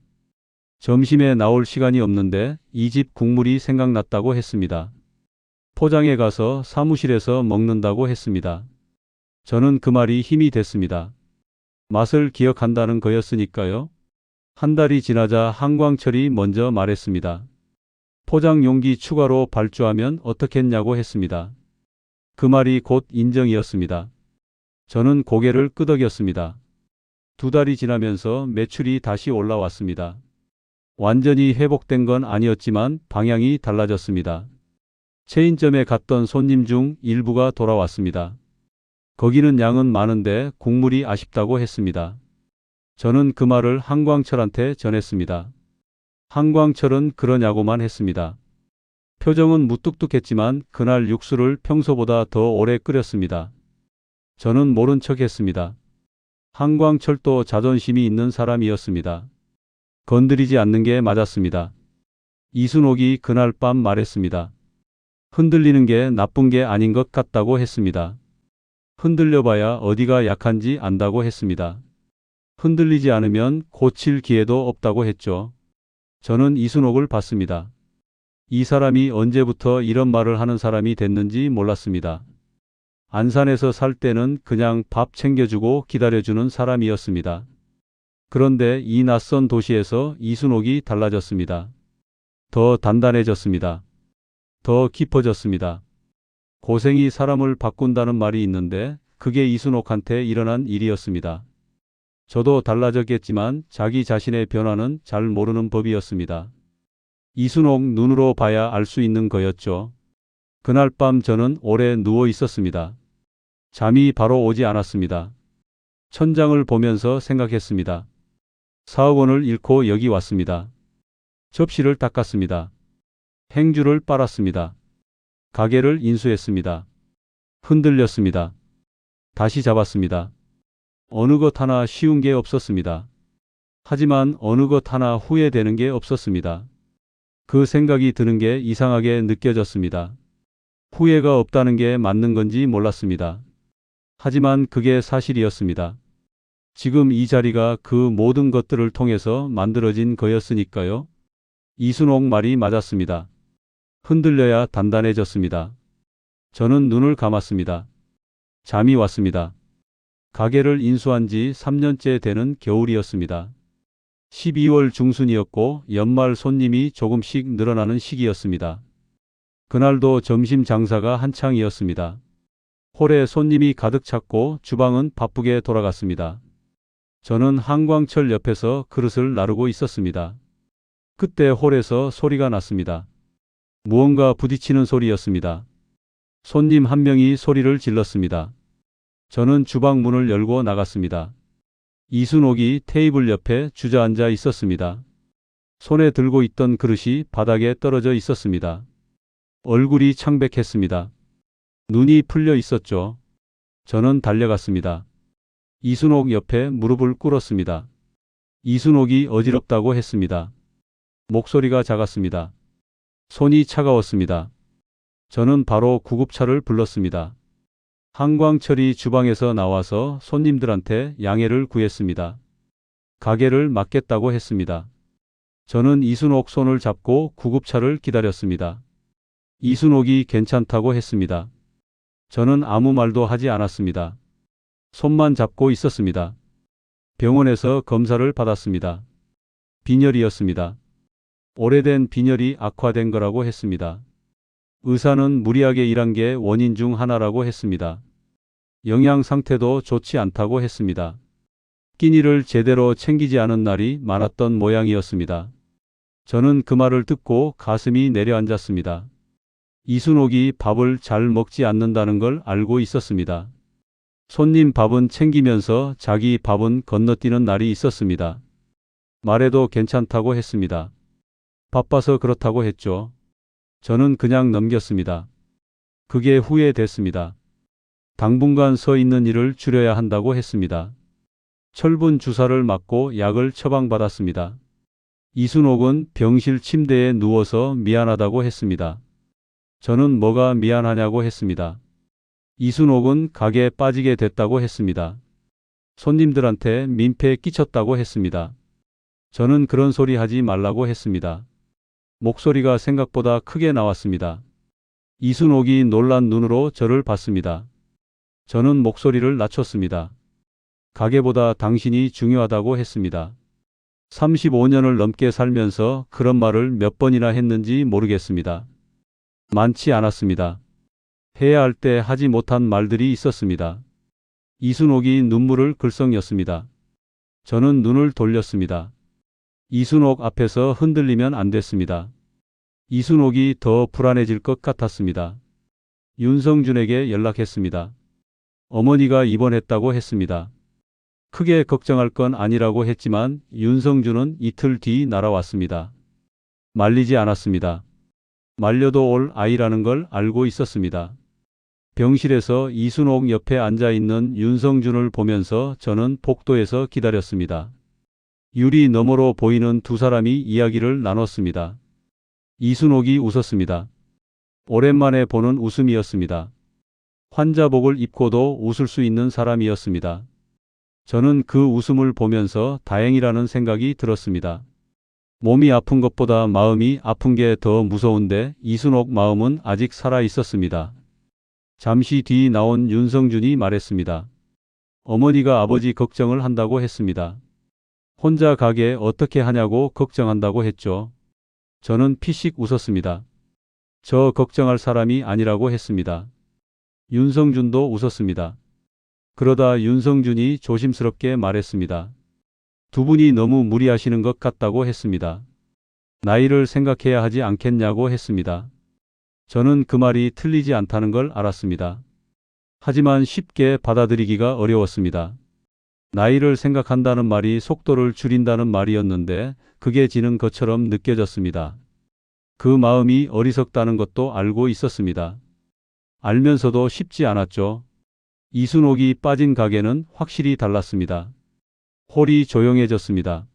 점심에 나올 시간이 없는데 이 집 국물이 생각났다고 했습니다. 포장해 가서 사무실에서 먹는다고 했습니다. 저는 그 말이 힘이 됐습니다. 맛을 기억한다는 거였으니까요. 한 달이 지나자 한광철이 먼저 말했습니다. 포장 용기 추가로 발주하면 어떻겠냐고 했습니다. 그 말이 곧 인정이었습니다. 저는 고개를 끄덕였습니다. 2달이 지나면서 매출이 다시 올라왔습니다. 완전히 회복된 건 아니었지만 방향이 달라졌습니다. 체인점에 갔던 손님 중 일부가 돌아왔습니다. 거기는 양은 많은데 국물이 아쉽다고 했습니다. 저는 그 말을 한광철한테 전했습니다. 한광철은 그러냐고만 했습니다. 표정은 무뚝뚝했지만 그날 육수를 평소보다 더 오래 끓였습니다. 저는 모른 척했습니다. 한광철도 자존심이 있는 사람이었습니다. 건드리지 않는 게 맞았습니다. 이순옥이 그날 밤 말했습니다. 흔들리는 게 나쁜 게 아닌 것 같다고 했습니다. 흔들려봐야 어디가 약한지 안다고 했습니다. 흔들리지 않으면 고칠 기회도 없다고 했죠. 저는 이순옥을 봤습니다. 이 사람이 언제부터 이런 말을 하는 사람이 됐는지 몰랐습니다. 안산에서 살 때는 그냥 밥 챙겨주고 기다려주는 사람이었습니다. 그런데 이 낯선 도시에서 이순옥이 달라졌습니다. 더 단단해졌습니다. 더 깊어졌습니다. 고생이 사람을 바꾼다는 말이 있는데 그게 이순옥한테 일어난 일이었습니다. 저도 달라졌겠지만 자기 자신의 변화는 잘 모르는 법이었습니다. 이순옥 눈으로 봐야 알 수 있는 거였죠. 그날 밤 저는 오래 누워 있었습니다. 잠이 바로 오지 않았습니다. 천장을 보면서 생각했습니다. 4억 원을 잃고 여기 왔습니다. 접시를 닦았습니다. 행주를 빨았습니다. 가게를 인수했습니다. 흔들렸습니다. 다시 잡았습니다. 어느 것 하나 쉬운 게 없었습니다. 하지만 어느 것 하나 후회되는 게 없었습니다. 그 생각이 드는 게 이상하게 느껴졌습니다. 후회가 없다는 게 맞는 건지 몰랐습니다. 하지만 그게 사실이었습니다. 지금 이 자리가 그 모든 것들을 통해서 만들어진 거였으니까요. 이순옥 말이 맞았습니다. 흔들려야 단단해졌습니다. 저는 눈을 감았습니다. 잠이 왔습니다. 가게를 인수한 지 3년째 되는 겨울이었습니다. 12월 중순이었고 연말 손님이 조금씩 늘어나는 시기였습니다. 그날도 점심 장사가 한창이었습니다. 홀에 손님이 가득 찼고 주방은 바쁘게 돌아갔습니다. 저는 한광철 옆에서 그릇을 나르고 있었습니다. 그때 홀에서 소리가 났습니다. 무언가 부딪히는 소리였습니다. 손님 한 명이 소리를 질렀습니다. 저는 주방 문을 열고 나갔습니다. 이순옥이 테이블 옆에 주저앉아 있었습니다. 손에 들고 있던 그릇이 바닥에 떨어져 있었습니다. 얼굴이 창백했습니다. 눈이 풀려 있었죠. 저는 달려갔습니다. 이순옥 옆에 무릎을 꿇었습니다. 이순옥이 어지럽다고 했습니다. 목소리가 작았습니다. 손이 차가웠습니다. 저는 바로 구급차를 불렀습니다. 한광철이 주방에서 나와서 손님들한테 양해를 구했습니다. 가게를 맡겠다고 했습니다. 저는 이순옥 손을 잡고 구급차를 기다렸습니다. 이순옥이 괜찮다고 했습니다. 저는 아무 말도 하지 않았습니다. 손만 잡고 있었습니다. 병원에서 검사를 받았습니다. 빈혈이었습니다. 오래된 빈혈이 악화된 거라고 했습니다. 의사는 무리하게 일한 게 원인 중 하나라고 했습니다. 영양 상태도 좋지 않다고 했습니다. 끼니를 제대로 챙기지 않은 날이 많았던 모양이었습니다. 저는 그 말을 듣고 가슴이 내려앉았습니다. 이순옥이 밥을 잘 먹지 않는다는 걸 알고 있었습니다. 손님 밥은 챙기면서 자기 밥은 건너뛰는 날이 있었습니다. 말해도 괜찮다고 했습니다. 바빠서 그렇다고 했죠. 저는 그냥 넘겼습니다. 그게 후회됐습니다. 당분간 서 있는 일을 줄여야 한다고 했습니다. 철분 주사를 맞고 약을 처방받았습니다. 이순옥은 병실 침대에 누워서 미안하다고 했습니다. 저는 뭐가 미안하냐고 했습니다. 이순옥은 가게에 빠지게 됐다고 했습니다. 손님들한테 민폐 끼쳤다고 했습니다. 저는 그런 소리 하지 말라고 했습니다. 목소리가 생각보다 크게 나왔습니다. 이순옥이 놀란 눈으로 저를 봤습니다. 저는 목소리를 낮췄습니다. 가게보다 당신이 중요하다고 했습니다. 35년을 넘게 살면서 그런 말을 몇 번이나 했는지 모르겠습니다. 많지 않았습니다. 해야 할 때 하지 못한 말들이 있었습니다. 이순옥이 눈물을 글썽였습니다. 저는 눈을 돌렸습니다. 이순옥 앞에서 흔들리면 안 됐습니다. 이순옥이 더 불안해질 것 같았습니다. 윤성준에게 연락했습니다. 어머니가 입원했다고 했습니다. 크게 걱정할 건 아니라고 했지만 윤성준은 이틀 뒤 날아왔습니다. 말리지 않았습니다. 말려도 올 아이라는 걸 알고 있었습니다. 병실에서 이순옥 옆에 앉아있는 윤성준을 보면서 저는 복도에서 기다렸습니다. 유리 너머로 보이는 두 사람이 이야기를 나눴습니다. 이순옥이 웃었습니다. 오랜만에 보는 웃음이었습니다. 환자복을 입고도 웃을 수 있는 사람이었습니다. 저는 그 웃음을 보면서 다행이라는 생각이 들었습니다. 몸이 아픈 것보다 마음이 아픈 게 더 무서운데 이순옥 마음은 아직 살아 있었습니다. 잠시 뒤 나온 윤성준이 말했습니다. 어머니가 아버지 걱정을 한다고 했습니다. 혼자 가게 어떻게 하냐고 걱정한다고 했죠. 저는 피식 웃었습니다. 저 걱정할 사람이 아니라고 했습니다. 윤성준도 웃었습니다. 그러다 윤성준이 조심스럽게 말했습니다. 두 분이 너무 무리하시는 것 같다고 했습니다. 나이를 생각해야 하지 않겠냐고 했습니다. 저는 그 말이 틀리지 않다는 걸 알았습니다. 하지만 쉽게 받아들이기가 어려웠습니다. 나이를 생각한다는 말이 속도를 줄인다는 말이었는데 그게 지는 것처럼 느껴졌습니다. 그 마음이 어리석다는 것도 알고 있었습니다. 알면서도 쉽지 않았죠. 이순옥이 빠진 가게는 확실히 달랐습니다. 홀이 조용해졌습니다.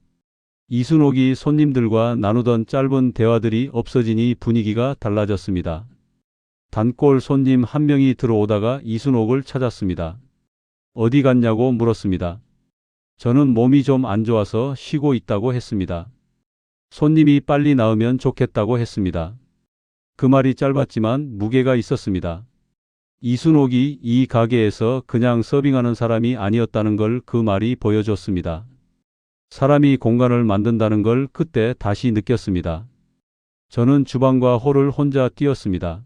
이순옥이 손님들과 나누던 짧은 대화들이 없어지니 분위기가 달라졌습니다. 단골 손님 한 명이 들어오다가 이순옥을 찾았습니다. 어디 갔냐고 물었습니다. 저는 몸이 좀 안 좋아서 쉬고 있다고 했습니다. 손님이 빨리 나으면 좋겠다고 했습니다. 그 말이 짧았지만 무게가 있었습니다. 이순옥이 이 가게에서 그냥 서빙하는 사람이 아니었다는 걸 그 말이 보여줬습니다. 사람이 공간을 만든다는 걸 그때 다시 느꼈습니다. 저는 주방과 홀을 혼자 뛰었습니다.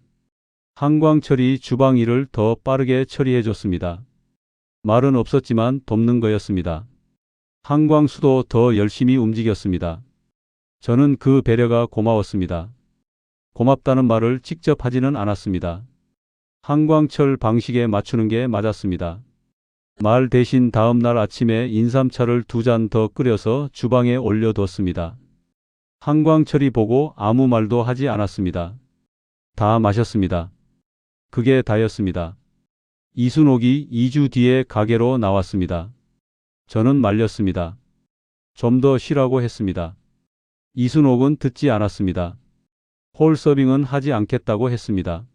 한광철이 주방 일을 더 빠르게 처리해 줬습니다. 말은 없었지만 돕는 거였습니다. 한광수도 더 열심히 움직였습니다. 저는 그 배려가 고마웠습니다. 고맙다는 말을 직접 하지는 않았습니다. 한광철 방식에 맞추는 게 맞았습니다. 말 대신 다음 날 아침에 인삼차를 2잔 더 끓여서 주방에 올려뒀습니다. 한광철이 보고 아무 말도 하지 않았습니다. 다 마셨습니다. 그게 다였습니다. 이순옥이 2주 뒤에 가게로 나왔습니다. 저는 말렸습니다. 좀 더 쉬라고 했습니다. 이순옥은 듣지 않았습니다. 홀 서빙은 하지 않겠다고 했습니다.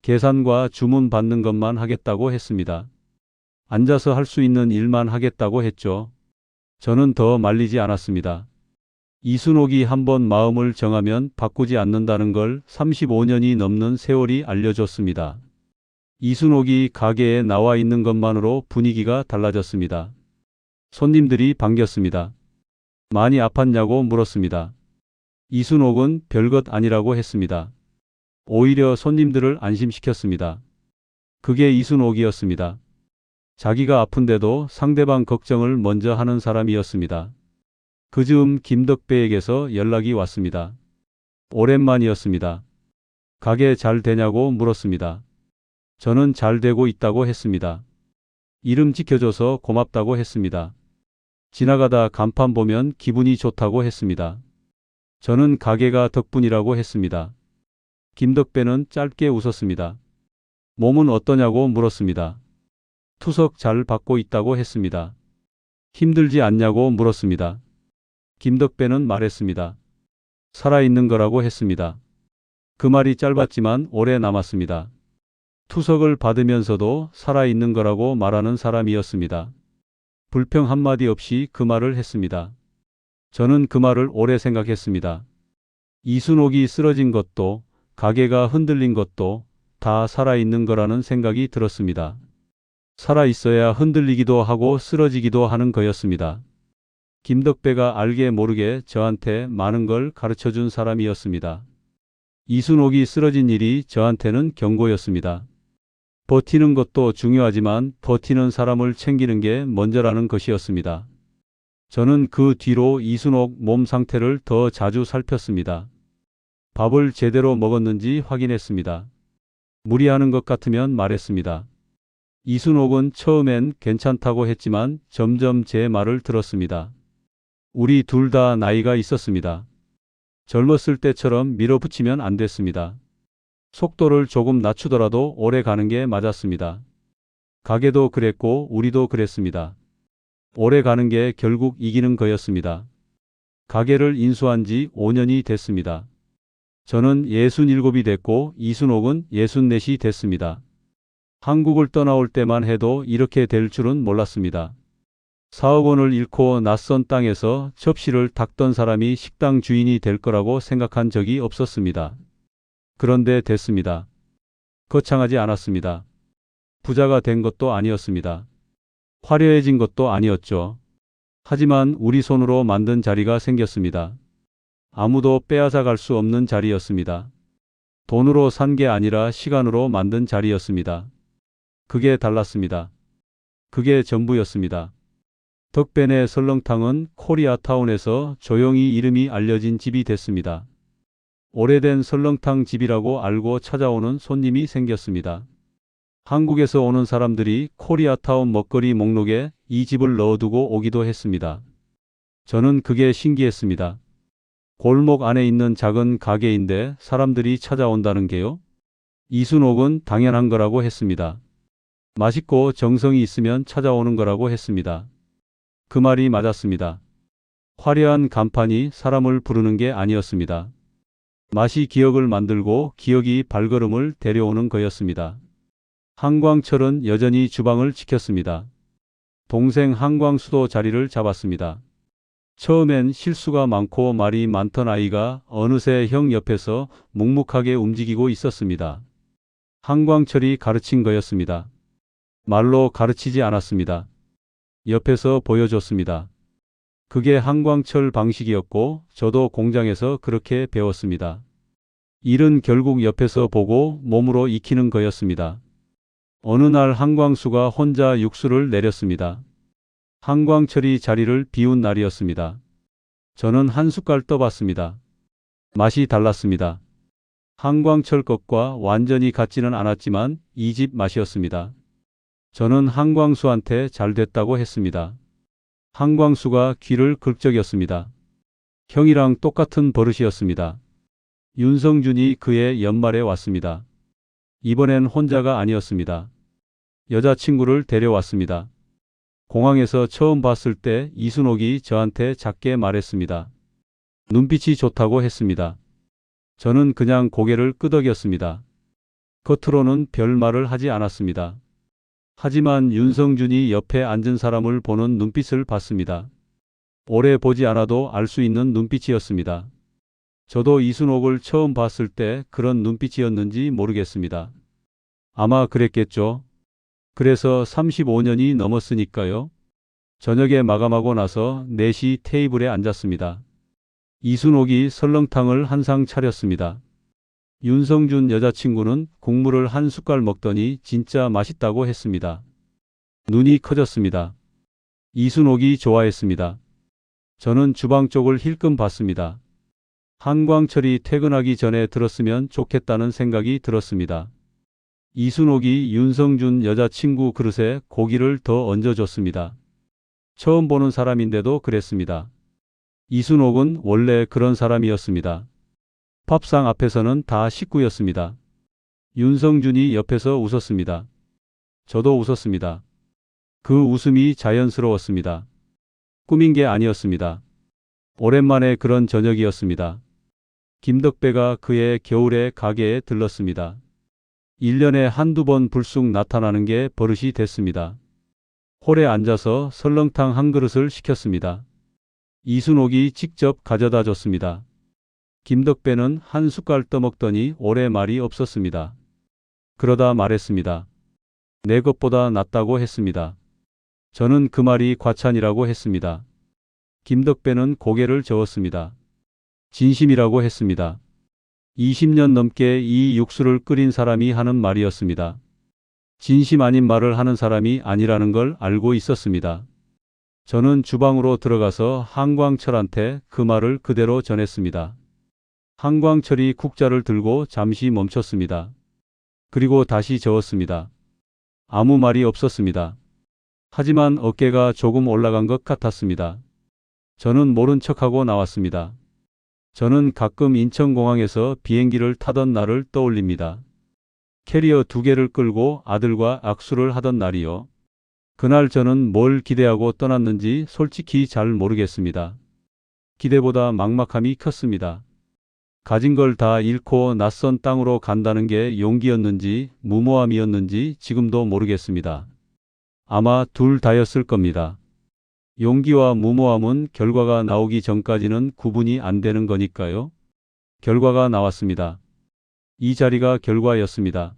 계산과 주문 받는 것만 하겠다고 했습니다. 앉아서 할 수 있는 일만 하겠다고 했죠. 저는 더 말리지 않았습니다. 이순옥이 한번 마음을 정하면 바꾸지 않는다는 걸 35년이 넘는 세월이 알려줬습니다. 이순옥이 가게에 나와 있는 것만으로 분위기가 달라졌습니다. 손님들이 반겼습니다. 많이 아팠냐고 물었습니다. 이순옥은 별것 아니라고 했습니다. 오히려 손님들을 안심시켰습니다. 그게 이순옥이었습니다. 자기가 아픈데도 상대방 걱정을 먼저 하는 사람이었습니다. 그 즈음 김덕배에게서 연락이 왔습니다. 오랜만이었습니다. 가게 잘 되냐고 물었습니다. 저는 잘 되고 있다고 했습니다. 이름 지켜줘서 고맙다고 했습니다. 지나가다 간판 보면 기분이 좋다고 했습니다. 저는 가게가 덕분이라고 했습니다. 김덕배는 짧게 웃었습니다. 몸은 어떠냐고 물었습니다. 투석 잘 받고 있다고 했습니다. 힘들지 않냐고 물었습니다. 김덕배는 말했습니다. 살아있는 거라고 했습니다. 그 말이 짧았지만 오래 남았습니다. 투석을 받으면서도 살아있는 거라고 말하는 사람이었습니다. 불평 한마디 없이 그 말을 했습니다. 저는 그 말을 오래 생각했습니다. 이순옥이 쓰러진 것도 가게가 흔들린 것도 다 살아있는 거라는 생각이 들었습니다. 살아있어야 흔들리기도 하고 쓰러지기도 하는 거였습니다. 김덕배가 알게 모르게 저한테 많은 걸 가르쳐준 사람이었습니다. 이순옥이 쓰러진 일이 저한테는 경고였습니다. 버티는 것도 중요하지만 버티는 사람을 챙기는 게 먼저라는 것이었습니다. 저는 그 뒤로 이순옥 몸 상태를 더 자주 살폈습니다. 밥을 제대로 먹었는지 확인했습니다. 무리하는 것 같으면 말했습니다. 이순옥은 처음엔 괜찮다고 했지만 점점 제 말을 들었습니다. 우리 둘 다 나이가 있었습니다. 젊었을 때처럼 밀어붙이면 안 됐습니다. 속도를 조금 낮추더라도 오래 가는 게 맞았습니다. 가게도 그랬고 우리도 그랬습니다. 오래 가는 게 결국 이기는 거였습니다. 가게를 인수한 지 5년이 됐습니다. 저는 67이 됐고 이순옥은 64이 됐습니다. 한국을 떠나올 때만 해도 이렇게 될 줄은 몰랐습니다. 4억 원을 잃고 낯선 땅에서 접시를 닦던 사람이 식당 주인이 될 거라고 생각한 적이 없었습니다. 그런데 됐습니다. 거창하지 않았습니다. 부자가 된 것도 아니었습니다. 화려해진 것도 아니었죠. 하지만 우리 손으로 만든 자리가 생겼습니다. 아무도 빼앗아 갈 수 없는 자리였습니다. 돈으로 산 게 아니라 시간으로 만든 자리였습니다. 그게 달랐습니다. 그게 전부였습니다. 덕배네 설렁탕은 코리아타운에서 조용히 이름이 알려진 집이 됐습니다. 오래된 설렁탕 집이라고 알고 찾아오는 손님이 생겼습니다. 한국에서 오는 사람들이 코리아타운 먹거리 목록에 이 집을 넣어두고 오기도 했습니다. 저는 그게 신기했습니다. 골목 안에 있는 작은 가게인데 사람들이 찾아온다는 게요? 이순옥은 당연한 거라고 했습니다. 맛있고 정성이 있으면 찾아오는 거라고 했습니다. 그 말이 맞았습니다. 화려한 간판이 사람을 부르는 게 아니었습니다. 맛이 기억을 만들고 기억이 발걸음을 데려오는 거였습니다. 한광철은 여전히 주방을 지켰습니다. 동생 한광수도 자리를 잡았습니다. 처음엔 실수가 많고 말이 많던 아이가 어느새 형 옆에서 묵묵하게 움직이고 있었습니다. 한광철이 가르친 거였습니다. 말로 가르치지 않았습니다. 옆에서 보여줬습니다. 그게 한광철 방식이었고 저도 공장에서 그렇게 배웠습니다. 일은 결국 옆에서 보고 몸으로 익히는 거였습니다. 어느 날 한광수가 혼자 육수를 내렸습니다. 한광철이 자리를 비운 날이었습니다. 저는 한 숟갈 떠봤습니다. 맛이 달랐습니다. 한광철 것과 완전히 같지는 않았지만 이 집 맛이었습니다. 저는 한광수한테 잘 됐다고 했습니다. 한광수가 귀를 긁적였습니다. 형이랑 똑같은 버릇이었습니다. 윤성준이 그해 연말에 왔습니다. 이번엔 혼자가 아니었습니다. 여자친구를 데려왔습니다. 공항에서 처음 봤을 때 이순옥이 저한테 작게 말했습니다. 눈빛이 좋다고 했습니다. 저는 그냥 고개를 끄덕였습니다. 겉으로는 별 말을 하지 않았습니다. 하지만 윤성준이 옆에 앉은 사람을 보는 눈빛을 봤습니다. 오래 보지 않아도 알 수 있는 눈빛이었습니다. 저도 이순옥을 처음 봤을 때 그런 눈빛이었는지 모르겠습니다. 아마 그랬겠죠. 그래서 35년이 넘었으니까요. 저녁에 마감하고 나서 넷이 테이블에 앉았습니다. 이순옥이 설렁탕을 한 상 차렸습니다. 윤성준 여자친구는 국물을 한 숟갈 먹더니 진짜 맛있다고 했습니다. 눈이 커졌습니다. 이순옥이 좋아했습니다. 저는 주방 쪽을 힐끔 봤습니다. 한광철이 퇴근하기 전에 들었으면 좋겠다는 생각이 들었습니다. 이순옥이 윤성준 여자친구 그릇에 고기를 더 얹어줬습니다. 처음 보는 사람인데도 그랬습니다. 이순옥은 원래 그런 사람이었습니다. 밥상 앞에서는 다 식구였습니다. 윤성준이 옆에서 웃었습니다. 저도 웃었습니다. 그 웃음이 자연스러웠습니다. 꾸민 게 아니었습니다. 오랜만에 그런 저녁이었습니다. 김덕배가 그해 겨울에 가게에 들렀습니다. 1년에 한두 번 불쑥 나타나는 게 버릇이 됐습니다. 홀에 앉아서 설렁탕 한 그릇을 시켰습니다. 이순옥이 직접 가져다 줬습니다. 김덕배는 한 숟갈 떠먹더니 오래 말이 없었습니다. 그러다 말했습니다. 내 것보다 낫다고 했습니다. 저는 그 말이 과찬이라고 했습니다. 김덕배는 고개를 저었습니다. 진심이라고 했습니다. 20년 넘게 이 육수를 끓인 사람이 하는 말이었습니다. 진심 아닌 말을 하는 사람이 아니라는 걸 알고 있었습니다. 저는 주방으로 들어가서 한광철한테 그 말을 그대로 전했습니다. 한광철이 국자를 들고 잠시 멈췄습니다. 그리고 다시 저었습니다. 아무 말이 없었습니다. 하지만 어깨가 조금 올라간 것 같았습니다. 저는 모른 척하고 나왔습니다. 저는 가끔 인천공항에서 비행기를 타던 날을 떠올립니다. 캐리어 2개를 끌고 아들과 악수를 하던 날이요. 그날 저는 뭘 기대하고 떠났는지 솔직히 잘 모르겠습니다. 기대보다 막막함이 컸습니다. 가진 걸 다 잃고 낯선 땅으로 간다는 게 용기였는지 무모함이었는지 지금도 모르겠습니다. 아마 둘 다였을 겁니다. 용기와 무모함은 결과가 나오기 전까지는 구분이 안 되는 거니까요. 결과가 나왔습니다. 이 자리가 결과였습니다.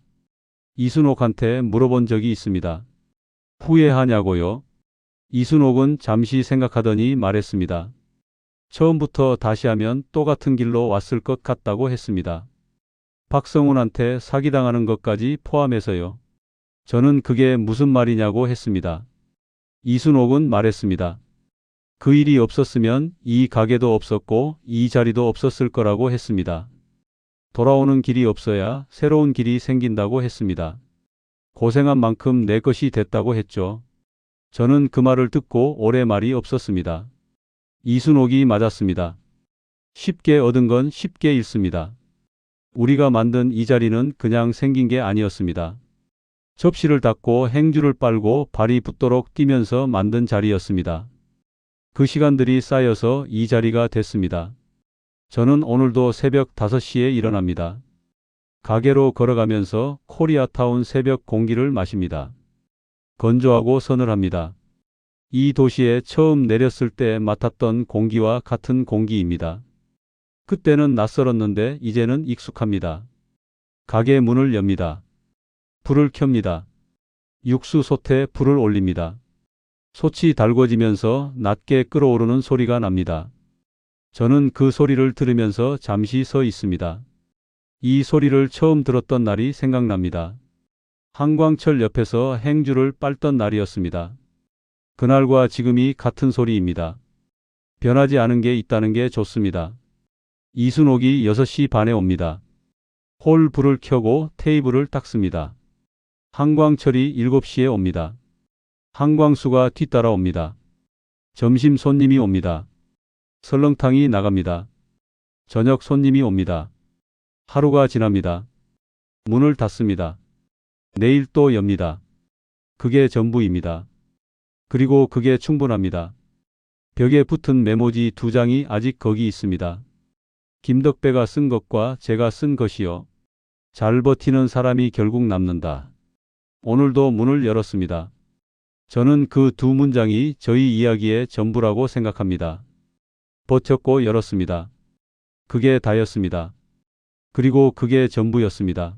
이순옥한테 물어본 적이 있습니다. 후회하냐고요? 이순옥은 잠시 생각하더니 말했습니다. 처음부터 다시 하면 또 같은 길로 왔을 것 같다고 했습니다. 박성훈한테 사기당하는 것까지 포함해서요. 저는 그게 무슨 말이냐고 했습니다. 이순옥은 말했습니다. 그 일이 없었으면 이 가게도 없었고 이 자리도 없었을 거라고 했습니다. 돌아오는 길이 없어야 새로운 길이 생긴다고 했습니다. 고생한 만큼 내 것이 됐다고 했죠. 저는 그 말을 듣고 오래 말이 없었습니다. 이순옥이 맞았습니다. 쉽게 얻은 건 쉽게 잃습니다. 우리가 만든 이 자리는 그냥 생긴 게 아니었습니다. 접시를 닫고 행주를 빨고 발이 붓도록 뛰면서 만든 자리였습니다. 그 시간들이 쌓여서 이 자리가 됐습니다. 저는 오늘도 새벽 5시에 일어납니다. 가게로 걸어가면서 코리아타운 새벽 공기를 마십니다. 건조하고 서늘합니다. 이 도시에 처음 내렸을 때 맡았던 공기와 같은 공기입니다. 그때는 낯설었는데 이제는 익숙합니다. 가게 문을 엽니다. 불을 켭니다. 육수 솥에 불을 올립니다. 솥이 달궈지면서 낮게 끓어오르는 소리가 납니다. 저는 그 소리를 들으면서 잠시 서 있습니다. 이 소리를 처음 들었던 날이 생각납니다. 한광철 옆에서 행주를 빨던 날이었습니다. 그날과 지금이 같은 소리입니다. 변하지 않은 게 있다는 게 좋습니다. 이순옥이 6시 반에 옵니다. 홀 불을 켜고 테이블을 닦습니다. 한광철이 7시에 옵니다. 한광수가 뒤따라옵니다. 점심 손님이 옵니다. 설렁탕이 나갑니다. 저녁 손님이 옵니다. 하루가 지납니다. 문을 닫습니다. 내일 또 엽니다. 그게 전부입니다. 그리고 그게 충분합니다. 벽에 붙은 메모지 2장이 아직 거기 있습니다. 김덕배가 쓴 것과 제가 쓴 것이요. 잘 버티는 사람이 결국 남는다. 오늘도 문을 열었습니다. 저는 그 두 문장이 저희 이야기의 전부라고 생각합니다. 버텼고 열었습니다. 그게 다였습니다. 그리고 그게 전부였습니다.